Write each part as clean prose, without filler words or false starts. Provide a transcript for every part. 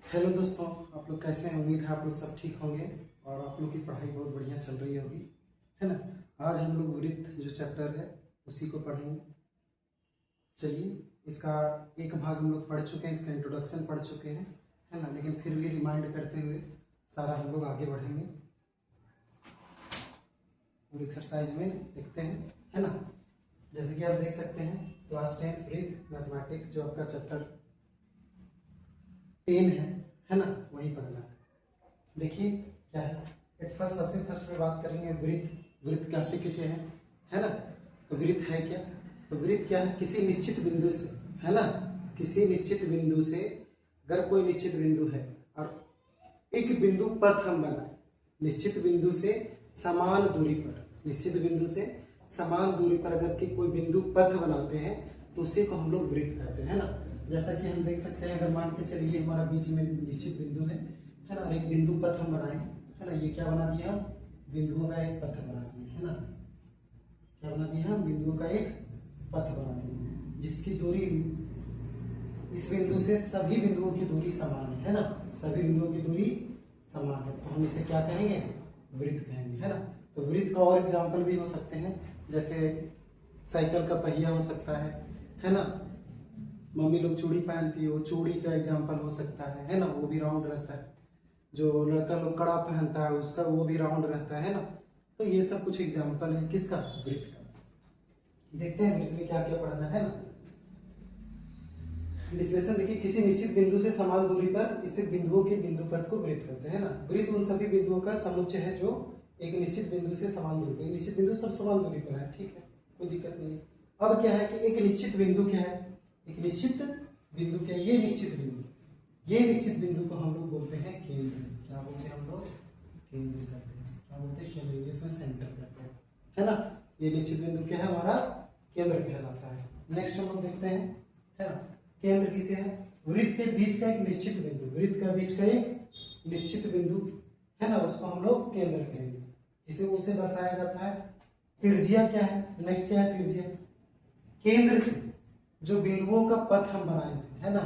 Hello दोस्तों, आप लोग कैसे हैं? उम्मीद है आप लोग सब ठीक होंगे और आप लोग की पढ़ाई बहुत बढ़िया चल रही होगी, है ना। आज हम लोग वृत्त जो चैप्टर है उसी को पढ़ेंगे। चलिए, इसका एक भाग हम लोग पढ़ चुके हैं, इसका इंट्रोडक्शन पढ़ चुके हैं, है ना। लेकिन फिर भी रिमाइंड करते हुए सारा हम लोग आगे बढ़ेंगे और एक्सरसाइज में देखते हैं, है ना। जैसे कि आप देख सकते हैं, क्लास 10th वृत्त मैथमेटिक्स जो आपका चैप्टर 10 है ना, वही पढ़ना है। देखिए क्या है, सबसे फर्स्ट में बात करेंगे वृत्त। वृत्त कहते किसे हैं, है ना। तो वृत्त है क्या? तो वृत्त क्या है? किसी निश्चित बिंदु से, है ना, किसी निश्चित बिंदु से अगर कोई निश्चित बिंदु है और एक बिंदु पथ हम बनाए, निश्चित बिंदु से समान दूरी पर, निश्चित बिंदु से समान दूरी पर अगर कि कोई बिंदु पथ बनाते हैं तो उसी को हम लोग वृत्त कहते हैं, है ना। जैसा कि हम देख सकते हैं, अगर मान के चलिए हमारा बीच में निश्चित बिंदु है ना, और एक बिंदु पथ हम बनाए, है ना। ये क्या बना दिया? बिंदुओं का एक पथ बना दिया, है ना। क्या बना दिया? हम बिंदुओं का एक पथ बना दिया जिसकी दूरी इस बिंदु से सभी बिंदुओं की दूरी समान है ना, सभी बिंदुओं की दूरी समान है, तो हम इसे क्या कहेंगे? वृत्त कहेंगे, है ना। तो वृत्त का और एग्जाम्पल भी हो सकते हैं, जैसे साइकिल का पहिया हो सकता है ना। मम्मी लोग चूड़ी पहनती है, वो चूड़ी का एग्जाम्पल हो सकता है ना, वो भी राउंड रहता है। जो लड़का लोग कड़ा पहनता है उसका वो भी राउंड रहता है ना। तो ये सब कुछ एग्जाम्पल है किसका? वृत्त का। देखते हैं वृत्त में क्या क्या पढ़ना है ना। डिफिनेशन देखिए, किसी निश्चित बिंदु से समान दूरी पर स्थित बिंदुओं के बिंदु पथ को वृत्त कहते हैं ना। वृत्त उन सभी बिंदुओं का समुच्चय है जो एक निश्चित बिंदु से समान दूरी पर, निश्चित बिंदु सब समान दूरी पर है, ठीक है, कोई दिक्कत नहीं है। अब क्या है कि एक निश्चित बिंदु क्या है? एक निश्चित बिंदु क्या? ये निश्चित बिंदु, ये निश्चित बिंदु को हम लोग बोलते हैं केंद्र। क्या बोलते हैं हम लोग? केंद्र कहते हैं। क्या बोलते हैं? केंद्र, इसमें सेंटर कहते हैं, है ना। ये निश्चित बिंदु क्या है? हमारा केंद्र कहलाता है। नेक्स्ट हम लोग देखते हैं, है ना, केंद्र किसे है? वृत्त के बीच का एक निश्चित बिंदु, वृत्त का बीच का एक निश्चित बिंदु, है ना, उसको हम लोग केंद्र कहेंगे, जिसे उसे दर्शाया जाता है। त्रिज्या क्या है? नेक्स्ट क्या है? त्रिज्या। केंद्र से जो बिंदुओं का पथ हम बनाए थे, है ना,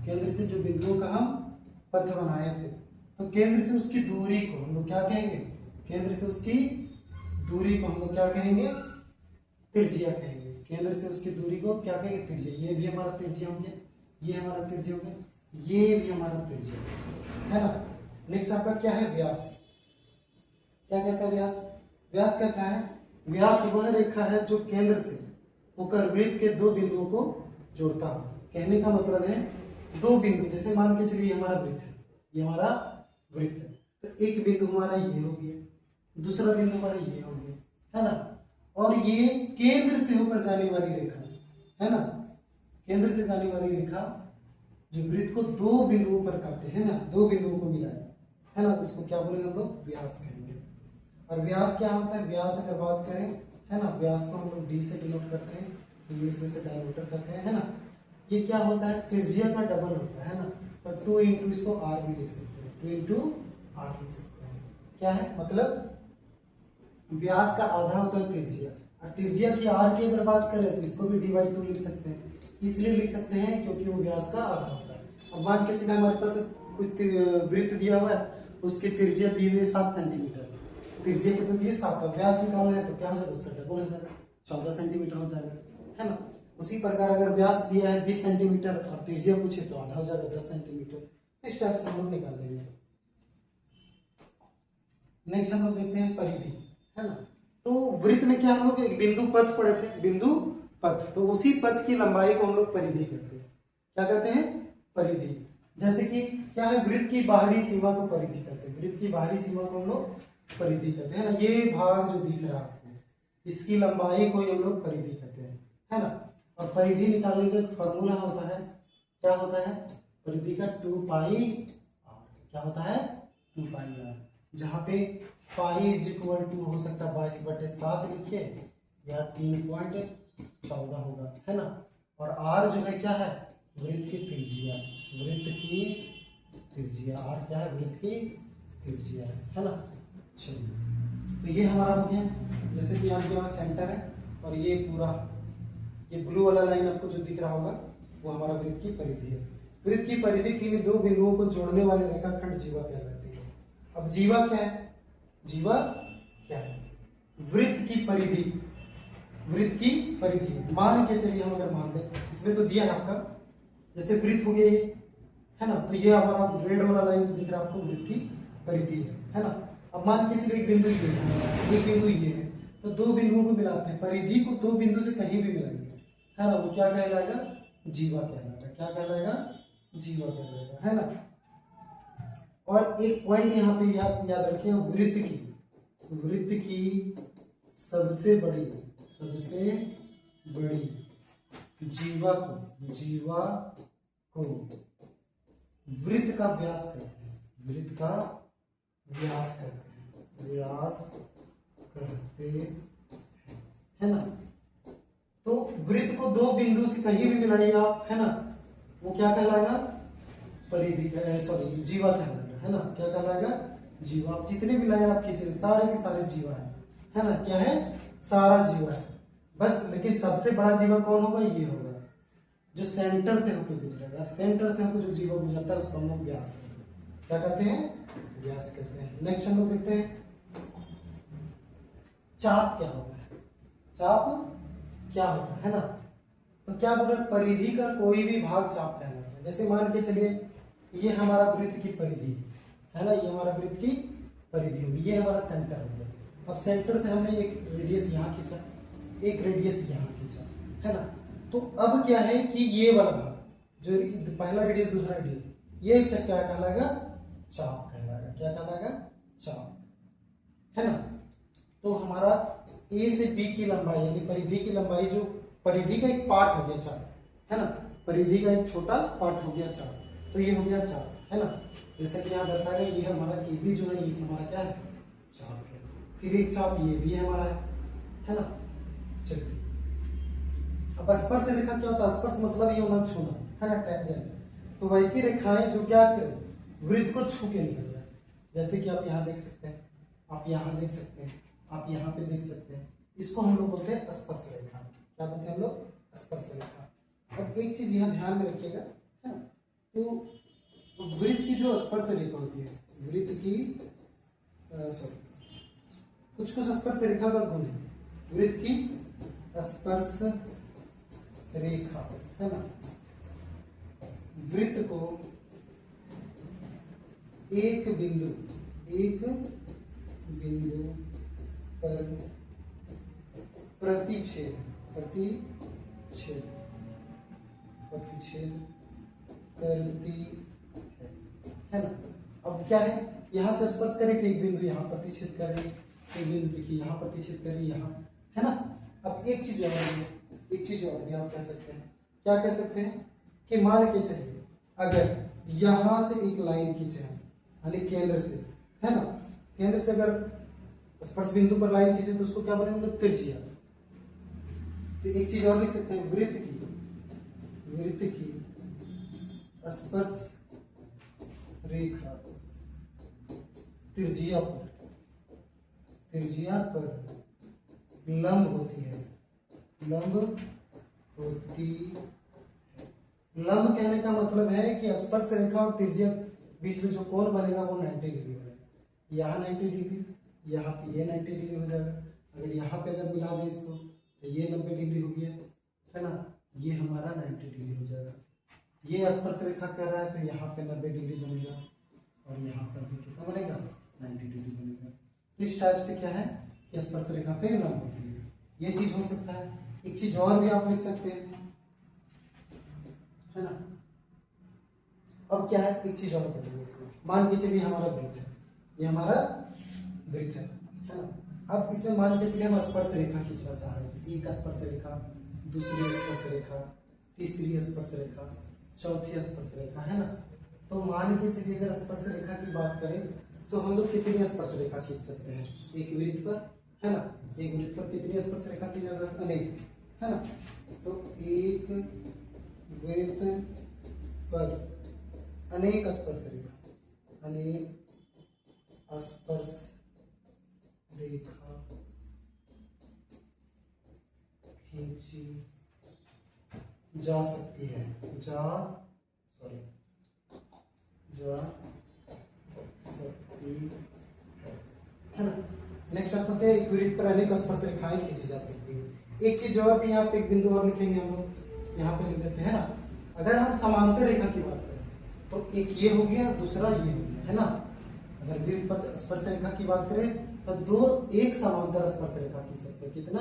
केंद्र से जो बिंदुओं का हम पथ बनाए थे, तो केंद्र से उसकी दूरी को हम लोग क्या कहेंगे? केंद्र से उसकी दूरी को हम लोग क्या कहेंगे? त्रिज्या कहेंगे। केंद्र से उसकी दूरी को क्या कहेंगे? त्रिज्या। ये भी हमारा त्रिज्या हो गया, ये हमारा त्रिज्या हो गया, ये भी हमारा त्रिज्या, है ना। नेक्स्ट आपका क्या है? व्यास। क्या कहता है व्यास? व्यास कहता है, व्यास वह रेखा है जो केंद्र से होकर वृत्त के दो बिंदुओं को जोड़ता हो। कहने का मतलब है, दो बिंदु, जैसे मान के चलिए हमारा वृत्त है, ये हमारा वृत्त है, तो एक बिंदु हमारा ये हो गया, दूसरा बिंदु हमारा ये हो गया, है ना। और ये केंद्र से होकर जाने वाली रेखा है ना, केंद्र से जाने वाली रेखा जो वृत्त को दो बिंदुओं पर काटे, है ना, दो बिंदुओं को मिलाए, है ना, उसको क्या बोलेंगे हम लोग? व्यास कहेंगे। और व्यास क्या होता है? व्यास अगर बात करें, है ना, व्यास को हम लोग डी से डिनोट करते हैं, इंग्लिश में से डायमीटर कहते हैं, है ना। ये क्या होता है? त्रिज्या का डबल होता है ना, तो 2 इंटू इसको आर भी लिख सकते हैं, 2 इंटू आर लिख सकते हैं। क्या है मतलब? व्यास का आधा होता है त्रिज्या, और त्रिज्या की आर की अगर बात करें तो इसको भी डी/2 लिख सकते हैं। इसलिए लिख सकते हैं क्योंकि वो व्यास का आधा होता है। अब मान के चलिए हमारे पास कुछ वृत्त दिया हुआ है, उसकी त्रिज्या दी हुई है 7 सेंटीमीटर, त्रिज्या कितना दी है? 7। व्यास निकालना है तो क्या हो जाएगा? उसका डबल हो जाएगा, 14 सेंटीमीटर हो जाएगा, है ना। उसी प्रकार अगर व्यास दिया है 20 सेंटीमीटर और त्रिज्या पूछे तो आधा हो जाएगा 10 सेंटीमीटर। तो इस टाइप से हम लोग निकाल देंगे। नेक्स्ट हम लोग देखते हैं परिधि, है ना। तो वृत्त में क्या हम लोग एक बिंदु पथ पढ़े थे, बिंदु पथ, तो उसी पथ की लंबाई को हम लोग परिधि कहते हैं। क्या कहते हैं? परिधि। जैसे कि क्या है? वृत्त की बाहरी सीमा को परिधि कहते हैं, वृत्त की बाहरी सीमा को हम लोग परिधि कहते हैं ना। ये भाग जो दिख रहा है इसकी लंबाई को हम लोग परिधि कहते हैं, है ना। और परिधि निकालने का फॉर्मूला होता है, क्या होता है? परिधि का 2πr। क्या होता है? 2πr, जहाँ पे पाई इज इक्वल टू हो सकता है 22/7 लिखिए या 3.14 होगा, है ना। और आर जो है क्या है? वृत्त की त्रिज्या, वृत्त की त्रिज्या। आर क्या है? वृत्त की त्रिज्या, है ना। चलिए, तो ये हमारा हो गया। जैसे कि यहाँ पे सेंटर है और ये पूरा ये ब्लू वाला लाइन आपको जो दिख रहा होगा वो हमारा वृत्त की परिधि है। वृत्त की परिधि की दो बिंदुओं को जोड़ने वाले रेखाखंड जीवा कहलाती है। अब जीवा क्या है? जीवा क्या है? वृत्त की परिधि, वृत्त की परिधि मान के चलिए हम अगर मान लें, इसमें तो दिया है आपका, जैसे वृत्त हो गया ये, है ना, तो ये हमारा रेड वाला लाइन जो दिख रहा है आपको वृत्त की परिधि है ना। अब मान के चलिए एक बिंदु ये है, एक बिंदु ये है, तो दो बिंदुओं को मिलाते हैं, परिधि को दो बिंदु से कहीं भी मिलाएंगे, है ना, वो क्या कहलाएगा? जीवा कहलाएगा। क्या कहलाएगा? जीवा कहलाएगा, है ना। और एक पॉइंट यहाँ पे याद रखिए, वृत्त की सबसे बड़ी जीवा को वृत्त का व्यास करते हैं, वृत्त का व्यास करते है ना। तो वृत्त को दो बिंदु से कहीं भी मिलाइए आप, है ना, वो क्या कहलाएगा? परिधि, सॉरी जीवा कहलाएगा, है ना। क्या कहलाएगा? जीवा। आप जितने भी लाइन आप खींचे सारे के सारे जीवा है ना। क्या है? सारा जीवा है बस। लेकिन सबसे बड़ा जीवा कौन होगा? ये होगा जो सेंटर से होकर गुजरेगा। सेंटर से होकर जो जीवा गुजरता है उसको हम लोग व्यास कहते हैं। क्या कहते हैं? व्यास कहते हैं। नेक्स्ट हम लोग देखते हैं चाप क्या होता है। चाप क्या होता है ना। तो क्या बोल रहे हैं? परिधि का कोई भी भाग चाप कहलाता है। जैसे मान के चलिए ये हमारा वृत्त की परिधि है ना, ये हमारा वृत्त की परिधि होगी, ये हमारा सेंटर हो गया। अब सेंटर से हमने एक रेडियस यहाँ खींचा, एक रेडियस यहाँ खींचा, है ना। तो अब क्या है कि ये वाला भाग जो पहला रेडियस दूसरा रेडियस, ये क्या कहलाएगा? चाप कहलाएगा। क्या कहलाएगा? चाप, है ना। तो हमारा ए से बी की लंबाई यानी परिधि की लंबाई, जो परिधि का एक पार्ट हो गया चाप, है ना, परिधि का एक छोटा पार्ट हो गया चाप, तो ये हो गया चाप, है ना। जैसे कि यहाँ दर्शाया गया, ये हमारा ए बी जो है ये हमारा क्या है? चाप है। फिर एक चाप ये भी हमारा है ना। चलिए अब स्पर्श रेखा क्या होता है? स्पर्श मतलब ये होना छूना, है ना, टेंजेंट। तो वैसी रेखाएं जो क्या करें? वृत्त को छू के निकल जाए। जैसे कि आप यहाँ देख सकते हैं, आप यहाँ देख सकते हैं, आप यहाँ पे देख सकते हैं, इसको हम लोग बोलते हैं स्पर्श रेखा। क्या बोलते हैं हम लोग? स्पर्श रेखा। अब एक चीज यहाँ ध्यान में रखिएगा, है ना। तो वृत्त की जो स्पर्श रेखा होती है, वृत्त की सॉरी कुछ स्पर्श रेखा का गुण है। वृत्त की स्पर्श रेखा, है ना, वृत्त को एक बिंदु पर प्रतिच्छेद करती है ना। अब क्या है? यहां से स्पर्श करें तो एक बिंदु यहाँ प्रतिच्छेद करें, एक बिंदु देखिए यहाँ प्रतिच्छेद करें, यहाँ, है ना। अब एक चीज और भी आप कह सकते हैं। क्या कह सकते हैं? कि मान के चलिए अगर यहां से एक लाइन खींचे हम, यानी केंद्र से, है ना, केंद्र से अगर स्पर्श बिंदु पर लाइन खींचे तो उसको क्या बोलेंगे? त्रिज्या। तो एक चीज और लिख सकते हैं, वृत्त की स्पर्श रेखा त्रिज्या पर लंब होती है। लंब कहने का मतलब है कि स्पर्श रेखा और त्रिज्या बीच में जो कोण बनेगा वो 90 डिग्री बनेगा। यहाँ 90 डिग्री, यहाँ पे ये 90 डिग्री हो जाएगा। अगर यहाँ पे अगर मिला दें इसको तो ये 90 डिग्री हो गया, है ना, ये हमारा 90 डिग्री हो जाएगा। ये स्पर्श रेखा कह रहा है तो यहाँ पे 90 डिग्री बनेगा और यहाँ पर भी कितना बनेगा? 90 डिग्री बनेगा। तो इस टाइप से क्या है कि स्पर्श रेखा पे लंब होती है। ये चीज हो सकता है। एक चीज और भी आप लिख सकते हैं, है ना। अब क्या है? एक चीज और पढ़ेंगे इसमें। मान के चलिए हमारा वृत्त है, ये हमारा वृत्त है ना। अब इसमें मान के चलिए हम स्पर्श रेखा खींचना चाह रहे हैं। एक स्पर्श रेखा, दूसरी स्पर्श रेखा, तीसरी स्पर्श रेखा, चौथी स्पर्श रेखा, है ना। तो मान के चलिए अगर स्पर्श रेखा की बात करें तो हम लोग कितनी स्पर्श रेखा खींच सकते हैं एक वृत्त पर, है ना। एक वृत्त पर कितनी स्पर्श रेखा खींचा जा सकती है? अनेक, है ना। तो एक वृत्त पर अनेक स्पर्श रेखा खींची जा सकती है। जा सकती है ना। नेक्स्ट आपको क्या, एक वृत्त पर अनेक स्पर्श रेखाएं खींची जा सकती है। एक चीज जो है, यहाँ पे एक बिंदु और लिखेंगे हम लोग, यहाँ पे लिख देते हैं ना। अगर हम समांतर रेखा की बात करें तो एक ये हो गया, दूसरा ये हो गया, है ना। अगर वृत्त पर स्पर्श रेखा की बात करें तो दो एक समांतर स्पर्श रेखा खींच सकते हैं। कितना,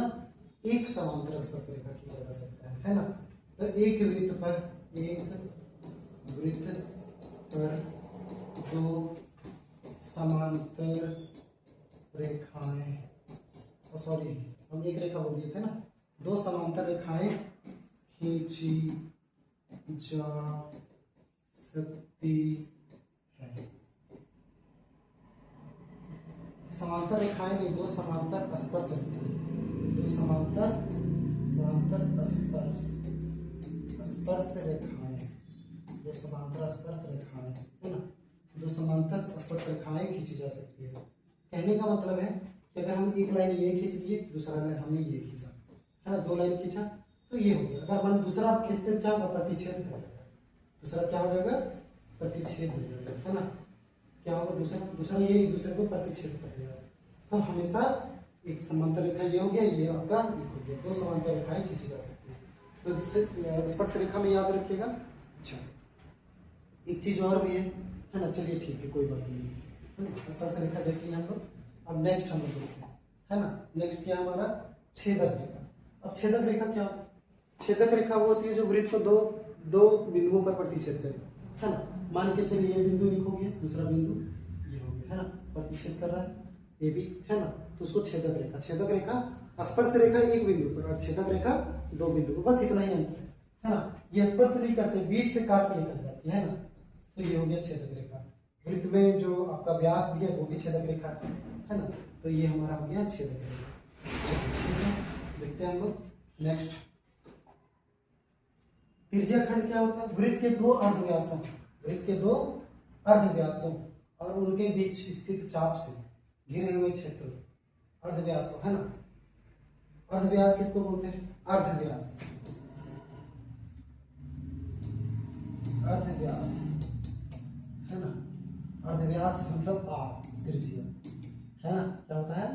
एक समांतर स्पर्श रेखा खींचा जा सकता है ना। तो एक वृत्त पर दो समांतर रेखाएं, सॉरी हम एक रेखा बोल दिए थे ना, दो समांतर रेखाएं खींची जा सकती है। समांतर रेखाएं नहीं, दो समांतर स्पर्श रेखाएं, दो समांतर स्पर्श रेखाएं, दो समांतर स्पर्श रेखाएं, है ना। दो समांतर स्पर्श रेखाएं खींची जा सकती है। कहने का मतलब है कि अगर हम एक लाइन ये खींच दिए, दूसरा लाइन हमने ये खींचा, है ना, दो लाइन खींचा तो ये हो गया। अगर हम दूसरा आप खींचते हैं क्या होगा, प्रतिच्छेद हो जाएगा। दूसरा क्या हो जाएगा, प्रतिच्छेद हो जाएगा, है ना। क्या होगा, दूसरा ये एक दूसरे को प्रतिच्छेद कर देगा। तो हमेशा एक समांतर रेखा ये हो गया, ये आपका एक हो गया, दो समांतर रेखाएं खींची जा सकती है। तो स्पर्श रेखा में याद रखिएगा। अच्छा, एक चीज और भी है ना। चलिए ठीक है, कोई बात नहीं, है ना। स्पर्श रेखा देख लिया हम लोग। अब नेक्स्ट हम लोग देखते हैं, है ना। नेक्स्ट क्या हमारा, छेदक रेखा। अब छेदक रेखा क्या होती है? छेदक रेखा वो होती है जो वृत्त को दो बिंदुओं पर प्रतिच्छेद करे, है ना। मान के चलिए ये बिंदु एक हो गया, दूसरा बिंदु ये हो गया, है ना, प्रतिच्छेद कर रहा है ये भी, है ना। तो उसको छेदक रेखा, छेदक रेखा स्पर्श रेखा एक बिंदु पर और छेदक रेखा दो बिंदु पर, बस इतना ही अंतर है ना। ये स्पर्श नहीं करते, बीच से काट के निकल जाती है ना। तो ये हो गया छेदक रेखा। वृत्त में जो आपका व्यास भी है वो भी छेदक रेखा है ना। तो ये हमारा हो गया छेदक रेखा। ठीक है, देखते हैं हम लोग नेक्स्ट। तिर्य्या खंड क्या होता है? वृत्त के दो अर्धव्यासों, वृत्त के दो अर्धव्यासों और उनके बीच स्थित चाप से घिरे हुए क्षेत्र अर्धव्यासों, है ना। अर्धव्यास किसको बोलते हैं? अर्धव्यास, अर्धव्यास, है ना। अर्धव्यास मतलब त्रिज्या, है ना। क्या होता है?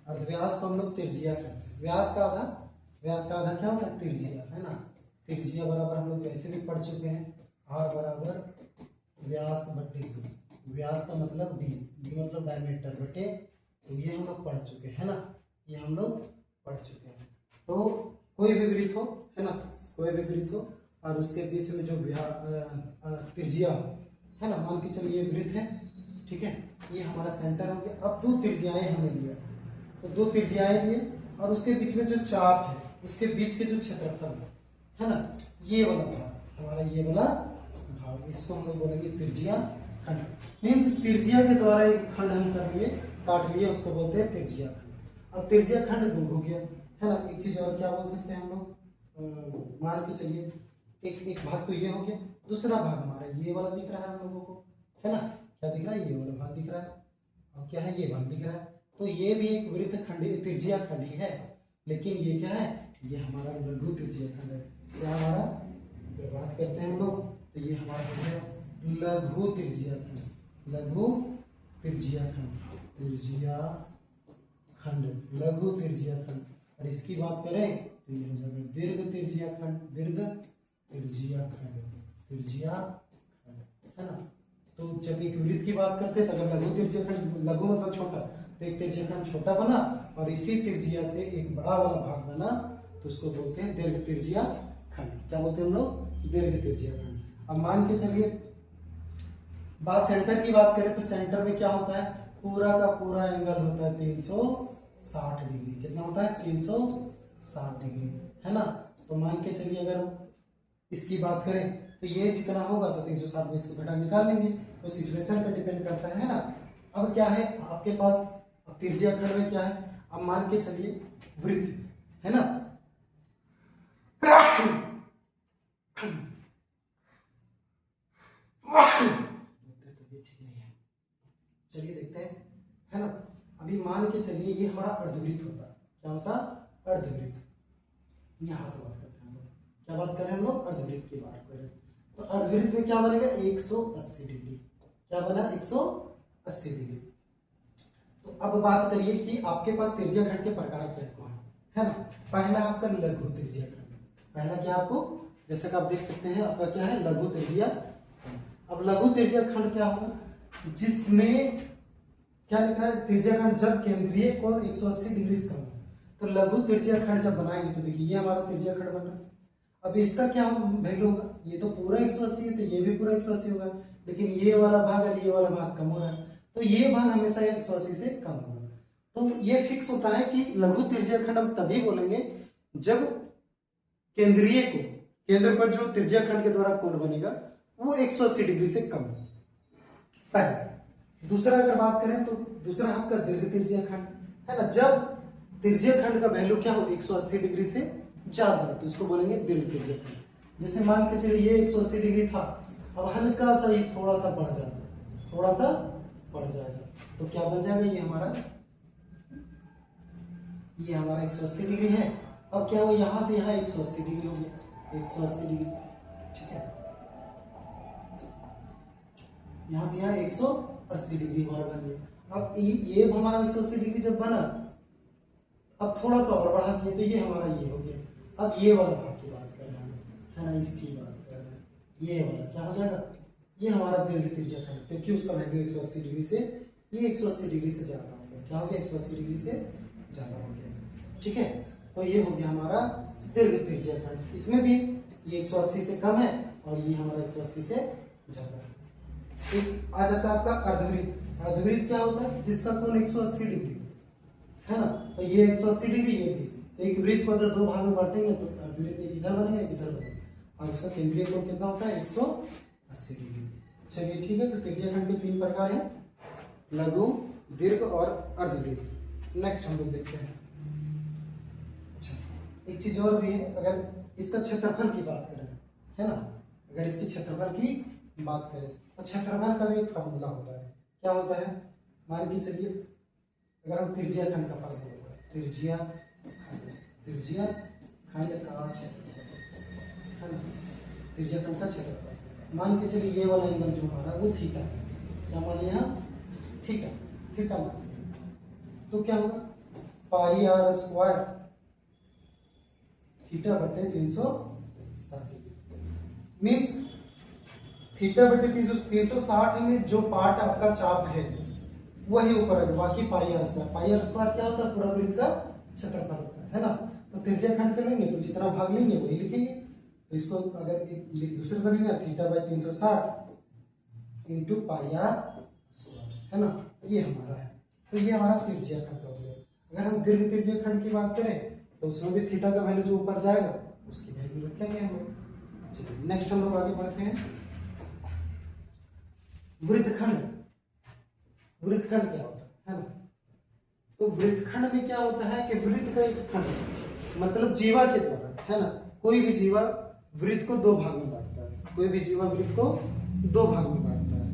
अर्धव्यास को हम लोग त्रिज्या कहते हैं। व्यास का आधा क्या होता है? त्रिज्या, है ना। त्रिज्या बराबर हम लोग ऐसे भी पढ़ चुके हैं, आर बराबर व्यास बटे दो। व्यास का मतलब डी मतलब डायमीटर बटे, तो ये हम लोग पढ़ चुके हैं, है ना। ये हम लोग पढ़ चुके हैं। तो कोई भी वृत्त हो, है ना, कोई भी वृत्त हो और उसके बीच में जो त्रिज्या है ना, मान के चलिए वृत्त है, ठीक है, ये हमारा सेंटर हो गया। अब दो त्रिज्याएं हमने लिया, तो दो त्रिज्याएं लिए और उसके बीच में जो चाप है, उसके बीच के जो क्षेत्रफल है ना, ये वाला भाग हमारा, ये वाला भाग, इसको हम लोग बोलेंगे त्रिज्या खंड। मीन्स त्रिज्या के द्वारा एक खंड हम कर लिए, काट लिए, उसको बोलते हैं त्रिज्या खंड। अब त्रिज्या खंड दूर हो गया, है ना। एक चीज और क्या बोल सकते हैं हम लोग, मान के चलिए एक भाग तो ये हो गया, दूसरा भाग हमारा ये वाला दिख रहा है हम लोगों को, है ना। क्या दिख रहा है? ये वाला भाग दिख रहा है, और क्या है? ये भाग दिख रहा है। तो ये भी एक वृत्त खंडी त्रिज्या खंड ही है, लेकिन ये क्या है? ये हमारा लघु त्रिज्या खंड है। क्या हमारा, बात करते हैं हम लोग, तो ये हमारा हो गया लघु त्रिज्या खंड, लघु त्रिज्या खंड, त्रिज्या खंड, लघु त्रिज्या खंड। और इसकी बात करें तो ये हो जाएगा दीर्घ त्रिज्या खंड, दीर्घ त्रिज्या खंड, त्रिज्या खंड, है ना। तो जब एक वृत्त की बात करते हैं तो अगर लघु त्रिज्या खंड, लघु मतलब छोटा, तो एक त्रिज्या खंड छोटा बना और इसी त्रिज्या से एक बड़ा वाला भाग बना, तो उसको बोलते हैं दीर्घ त्रिज्या खंड। क्या बोलते हैं हम लोग? दीर्घ त्रिज्या खंड। अब मान के चलिए बात सेंटर की बात करें तो सेंटर में क्या होता है? पूरा का पूरा एंगल होता है 360 डिग्री। कितना होता है? 360 डिग्री, है ना। तो मान के चलिए अगर इसकी बात करें तो ये जितना होगा तो 360 में इसको घटा निकाल लेंगे, तो सिचुएशन पर डिपेंड करता है ना। अब क्या है आपके पास, अब त्रिज्या खंड में क्या है? अब मान के चलिए वृत्त, है ना, चलिए देखते हैं, है ना। अभी मान के चलिए ये हमारा अर्धवृत्त होता है। क्या होता? अर्धवृत्त। यहां से बात करते हैं हम लोग, क्या बात कर रहे हैं हम लोग? अर्धवृत्त की बात कर रहे हैं। तो अर्धवृत्त में क्या बनेगा? 180 डिग्री, क्या बना 180 डिग्री। तो अब बात करिए कि आपके पास त्रिज्या खंड के प्रकार क्या कौन है ना। पहला आपका लघु त्रिज्या खंड, पहला क्या आपको, जैसे कि आप देख सकते हैं आपका क्या है लघु त्रिज्या खंड। अब लघु त्रिज्या खंड क्या होगा, जिसमें क्या लिख रहा है त्रिज्या खंड जब केंद्रीय कोण 180 डिग्री से कम हो। तो लघु त्रिज्या खंड जब बनाएंगे तो देखिए ये हमारा त्रिज्या खंड बन रहा है। अब इसका क्या वैल्यू होगा, ये तो पूरा 180 है तो ये भी पूरा 180 होगा, लेकिन ये वाला भाग और ये वाला भाग कम हो रहा है तो ये भाग हमेशा 180 से कम होगा। तो ये फिक्स होता है कि लघु त्रिज्या खंड हम तभी बोलेंगे जब केंद्रीय को, केंद्र पर जो त्रिज्या खंड के द्वारा कोण बनेगा वो 180 डिग्री से कम हो। पहला। दूसरा अगर बात करें तो दूसरा आपका दीर्घ त्रिज्या खंड है ना, जब त्रिज्या खंड का वैल्यू क्या हो 180 डिग्री से ज्यादा है तो इसको बोलेंगे दीर्घ त्रिज्या खंड। जैसे मान के चलिए ये 180 डिग्री था, अब हल्का सा ही थोड़ा सा बढ़ जाएगा, थोड़ा सा बढ़ जाएगा तो क्या बन जाएगा ये हमारा 180 डिग्री है। अब क्या हो यहां से यहां 180 डिग्री हो गया, 180 डिग्री, ठीक है, यहां से यहां 180 डिग्री हमारा बन गया। अब ये हमारा 180 डिग्री जब बना, अब थोड़ा सा और बढ़ा दिए तो ये हमारा ये हो गया। अब ये वाला भाग की बात कर रहे हैं है ना, इसकी बात कर रहे हैं, ये वाला क्या हो जाएगा, ये हमारा दीर्घ त्रिज्या खंड, क्योंकि उसका वैल्यू 180 डिग्री से, ये 180 डिग्री से ज्यादा हो गया, क्या हो गया 180 डिग्री से ज्यादा हो गया, ठीक है। तो ये हो गया हमारा दीर्घ त्रिज्या खंड, इसमें भी ये 180 से कम है और ये हमारा 180 से ज्यादा है। एक आ जाता है आपका अर्धवृत्त। अर्धवृत्त क्या होता है, जिसका कोण 180 डिग्री है ना, तो ये 180 डिग्री, ये भी। तो एक वृत्त को अगर दो भाग में बांटेंगे तो अर्धवृत्त एक इधर बनेगा एक इधर बनेगा, और उसका केंद्रीय कोण कितना होता है 180 डिग्री। चलिए ठीक है, तो त्रिज्या खंड के तीन प्रकार हैं, लघु, दीर्घ और अर्धवृत्त। नेक्स्ट हम लोग देखते हैं। अच्छा, एक चीज और भी है, अगर इसका क्षेत्रफल की बात करें है ना, अगर इसकी क्षेत्रफल की बात करें तो क्षेत्रफल का भी एक फॉर्मूला होता है। क्या होता है, मान के चलिए अगर हम त्रिज्या खंड का फॉर्मूला होगा, त्रिज्या खंड का क्षेत्रफल है ना, त्रिज्या खंड का क्षेत्रफल। मान के चलिए ये वाला एंगल जो हमारा वो थीटा है, क्या मान लिया थीटा मान लिया, तो क्या होगा पाई आर स्क्वायर थीटा बटे 360 मीन्स थीटा बटे 360 में जो पार्ट आपका चाप है वही ऊपर है, बाकी pi are square. Pi are square क्या होता है, पूरा वृत्त का क्षेत्रफल होता है ना। तो त्रिज्या खंड के लेंगे तो जितना भाग लेंगे वही लिखेंगे। तो इसको अगर एक दूसरे तरह लेंगे theta by 360 into pi are square है ना, ये हमारा है। तो ये हमारा त्रिज्या खंड हो गया। अगर हम दीर्घ त्रिज्या खंड की बात करें तो उसमें भी थीटा का वैल्यू जो ऊपर जाएगा उसकी वैल्यू रखेंगे हम लोग। चलिए नेक्स्ट हम लोग आगे बढ़ते हैं। वृत्तखंड, वृत्तखंड क्या होता है ना, तो वृत्तखंड में क्या होता है कि वृत्त का एक खंड मतलब जीवा के द्वारा है ना, कोई भी जीवा वृत्त को दो भाग में बांटता है, कोई भी जीवा वृत्त को दो भाग में बांटता है।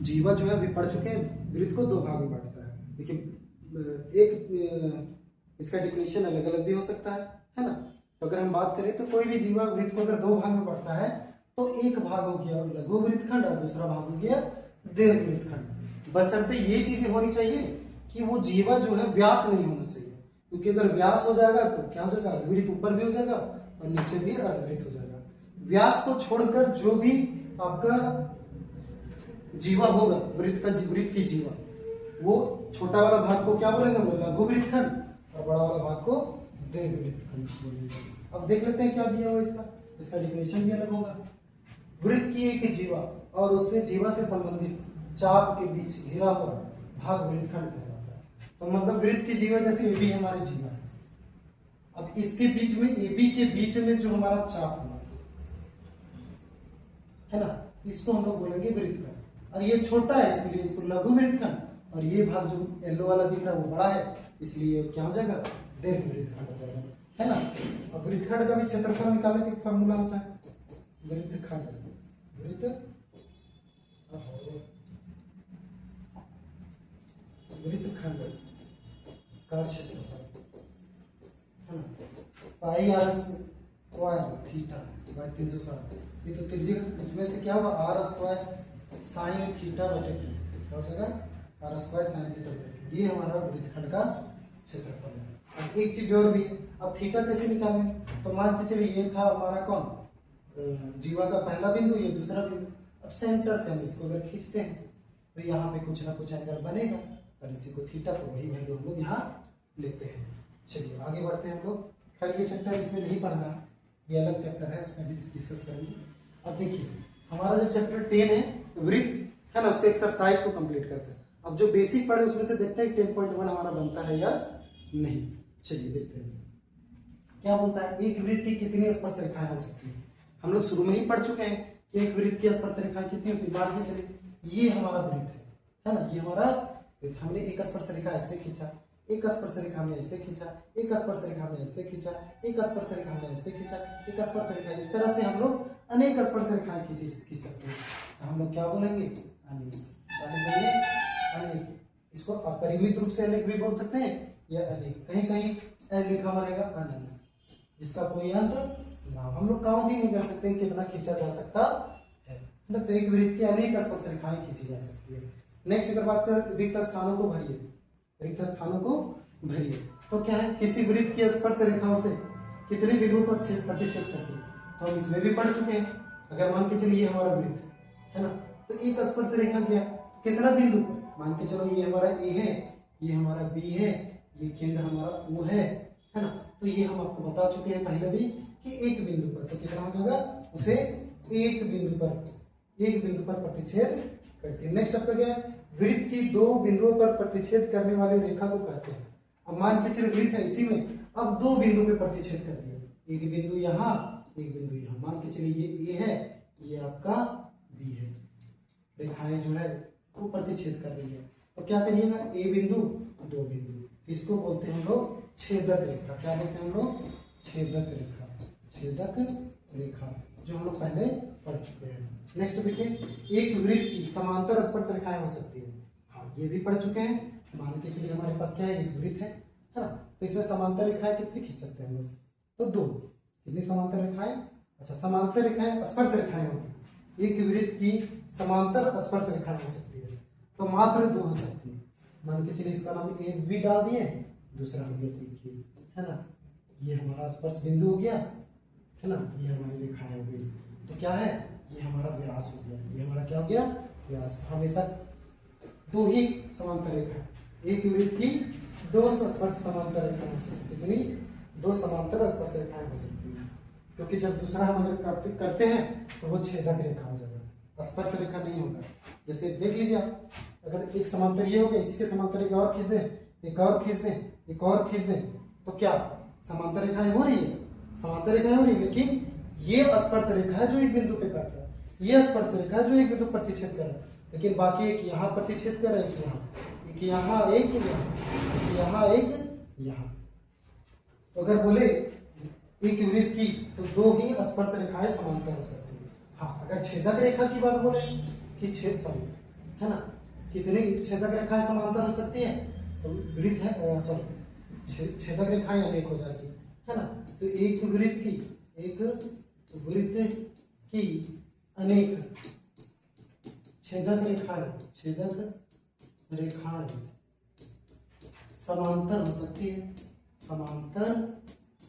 जीवा जो है अभी पढ़ चुके हैं, वृत्त को दो भाग में बांटता है। देखिए एक इसका डिफिनेशन अलग अलग भी हो सकता है ना। तो अगर हम बात करें तो कोई भी जीवा वृत्त को अगर दो भाग में बांटता है तो एक भाग हो गया लघु वृत्तखंड और दूसरा भाग हो गया दीर्घ वृत्तखंड। बशर्ते ये चीजें होनी चाहिए कि वो जीवा जो है व्यास नहीं होना चाहिए, क्योंकि अगर व्यास हो जाएगा तो क्या हो जाएगा, अर्धवृत्त ऊपर भी हो जाएगा और नीचे भी अर्धवृत्त हो जाएगा। व्यास को छोड़कर जो भी आपका जीवा होगा वृत्त की जीवा, वो छोटा वाला भाग को क्या बोलेंगे, वो लघु वृत्तखंड और बड़ा वाला भाग को दीर्घ वृत्तखंड बोलेंगे। अब देख लेते हैं क्या दिया हुआ इसका डिफिनेशन भी अलग होगा। वृत्त की एक जीवा और उससे जीवा से संबंधित चाप के बीच घिरा हुआ भाग वृत्तखंड कहलाता है। तो मतलब वृत्त की जीवा जैसे AB हमारे जीवा है, अब इसके बीच में AB के बीच में जो हमारा चाप हुआ है ना, इसको हम लोग बोलेंगे वृत्तखंड। और ये छोटा है इसलिए इसको लघु वृत्तखंड, और ये भाग जो येलो वाला दिख रहा है वो बड़ा है इसलिए क्या हो जाएगा, दीर्घ वृत्तखंड हो जाएगा है ना। अब वृत्तखंड का भी क्षेत्रफल निकालने का फॉर्मूला होता है, वृत्तखंड का क्षेत्रफल है ना, पाई आर स्क्वायर थीटा बाई 360। ये तो त्रिज्या इसमें से क्या होगा, आर स्क्वायर साइन थीटा बटे 2 क्या हो जाएगा, r स्क्वायर साइन थीटा बटे 2। ये हमारा वृत्तखंड का क्षेत्रफल है। अब एक चीज और भी, अब थीटा कैसे निकालें, तो मान के चलिए ये था हमारा कौन, जीवा का पहला बिंदु, ये दूसरा बिंदु। अब सेंटर से हम इसको अगर खींचते हैं तो यहाँ पे कुछ ना कुछ एंगल बनेगा, और इसी को थीटा को वही वैल्यू हम लोग यहाँ लेते हैं। चलिए आगे बढ़ते हैं हम लोग। खैर ये चैप्टर इसमें नहीं पढ़ना, ये अलग चैप्टर है, उसमें भी डिस्कस करेंगे। अब देखिए हमारा जो चैप्टर 10 है वृत्त है ना, उसके एक्सरसाइज को कंप्लीट करते हैं। अब जो बेसिक पढ़े उसमें से देखते हैं 10.1 हमारा बनता है या नहीं। चलिए देखते हैं क्या बोलता है, एक वृत्त की कितनी स्पर्श रेखाएं हो सकती है। हम लोग शुरू में ही पढ़ चुके हैं कि एक वृत्त की स्पर्श रेखाएं कितनी होती है। मान के चलिए ये हमारा वृत्त है ना, ये हमारा वृत्त, हमने एक स्पर्श रेखा ऐसे खींचा, एक स्पर्श रेखा में ऐसे खींचा, एक स्पर्श रेखा में ऐसे खींचा, एक स्पर्श रेखा में ऐसे खींचा, एक स्पर्श रेखा, इस तरह से हम लोग अनेक स्पर्श रेखाएं खींच सकते हैं। तो हम लोग क्या बोलेंगे, अनेक। अनेक, इसको अपरिमित रूप से अनेक भी बोल सकते हैं या अनेक, कहीं कहीं अ लिखा हुआ रहेगा अनंत, जिसका कोई अंत ना। हम लोग काउंट ही नहीं कर सकते कितना खींचा जा सकता है ना। तो एक वृत्त की अनेक स्पर्श रेखाएं खींची जा सकती है। नेक्स्ट अगर बात करें रिक्त स्थानों को भरिए, रिक्त स्थानों को भरिए, तो क्या है, किसी वृत्त की स्पर्श रेखाओं से कितने बिंदुओं पर प्रतिच्छेद करती है, तो हम इसमें भी पढ़ चुके हैं। अगर मान के चलिए ये हमारा वृत्त है ना, तो एक स्पर्श रेखा गया कितना बिंदु, मान के चलो ये हमारा ए है, ये हमारा बी है, ये केंद्र हमारा ओ है ना। तो ये हम आपको बता चुके हैं पहले भी कि एक बिंदु पर, तो कितना हो जाएगा, उसे एक बिंदु पर प्रतिच्छेद करती है। नेक्स्ट आपका क्या है, वृत्त की दो बिंदुओं पर प्रतिच्छेद करने वाली रेखा को कहते हैं। अब मान के चलिए वृत्त है, इसी में अब दो बिंदु पे प्रतिच्छेद कर दिया, एक बिंदु यहाँ, एक बिंदु यहाँ। मान के चलिए ये ए है, ये आपका बी है, रेखाएं जो है वो प्रतिच्छेद कर रही है। तो क्या करिएगा, ए बिंदु दो बिंदु, इसको बोलते हैं हम लोग छेदक रेखा। क्या बोलते हैं हम लोग, छेदक रेखा, छेदक रेखा, जो हम लोग पहले पढ़ चुके हैं। नेक्स्ट देखिए, एक वृत्त की समांतर स्पर्श रेखाएं हो सकती है। हाँ ये भी पढ़ चुके हैं। मान के चलिए हमारे पास क्या है, एक वृत्त है ना, तो इसमें समांतर रेखाएं कितनी खींच सकते हैं हम लोग, तो दो। कितनी समांतर रेखाएं, अच्छा समांतर रेखाएं स्पर्श रेखाएं होगी, एक वृत्त की समांतर स्पर्श रेखाएं हो सकती है तो मात्र दो हो सकती है। मान के चलिए इसका नाम एक भी डाल दिए, दूसरा हो गया देखिए है ना, ये हमारा स्पर्श बिंदु हो गया है ना, ये हमारी रेखाएं हो गई। तो क्या है, ये हमारा व्यास हो गया, ये हमारा क्या हो गया, व्यास। हमेशा दो ही समांतर रेखा, एक वृत्त की दो स्पर्श समांतर रेखाएं हो सकती है, कितनी, दो समांतर स्पर्श रेखाएं हो सकती है। क्योंकि जब दूसरा हम अगर करते हैं तो वो छेदक रेखा हो जाएगा, स्पर्श रेखा नहीं होगा। जैसे देख लीजिए आप, अगर एक समांतर ये हो गया, इसी के समांतर एक और खींच दें, एक और खींच दें, एक और खींच दें, तो क्या समांतर रेखाएं हो रही है, समांतर रेखाएं हो रही है। लेकिन ये स्पर्श रेखा है जो एक बिंदु पे काट रहा है, ये स्पर्श रेखा है जो एक बिंदु प्रतिच्छेद कर रहा है, लेकिन बाकी एक यहाँ प्रतिच्छेद कर रहा है, एक यहाँ, एक यहाँ, एक यहाँ। तो अगर बोले एक वृत्त की तो दो ही स्पर्श रेखाएं समांतर हो सकती है। हाँ अगर छेदक रेखा की बात बोले कि है ना, कितनी छेदक रेखाएं समांतर हो सकती है, तो वृत्त है छेदक रेखाएं अनेक हो जाती है ना। तो एक वृत्त की अनेक छेदक रेखाएं समांतर हो सकती है, समांतर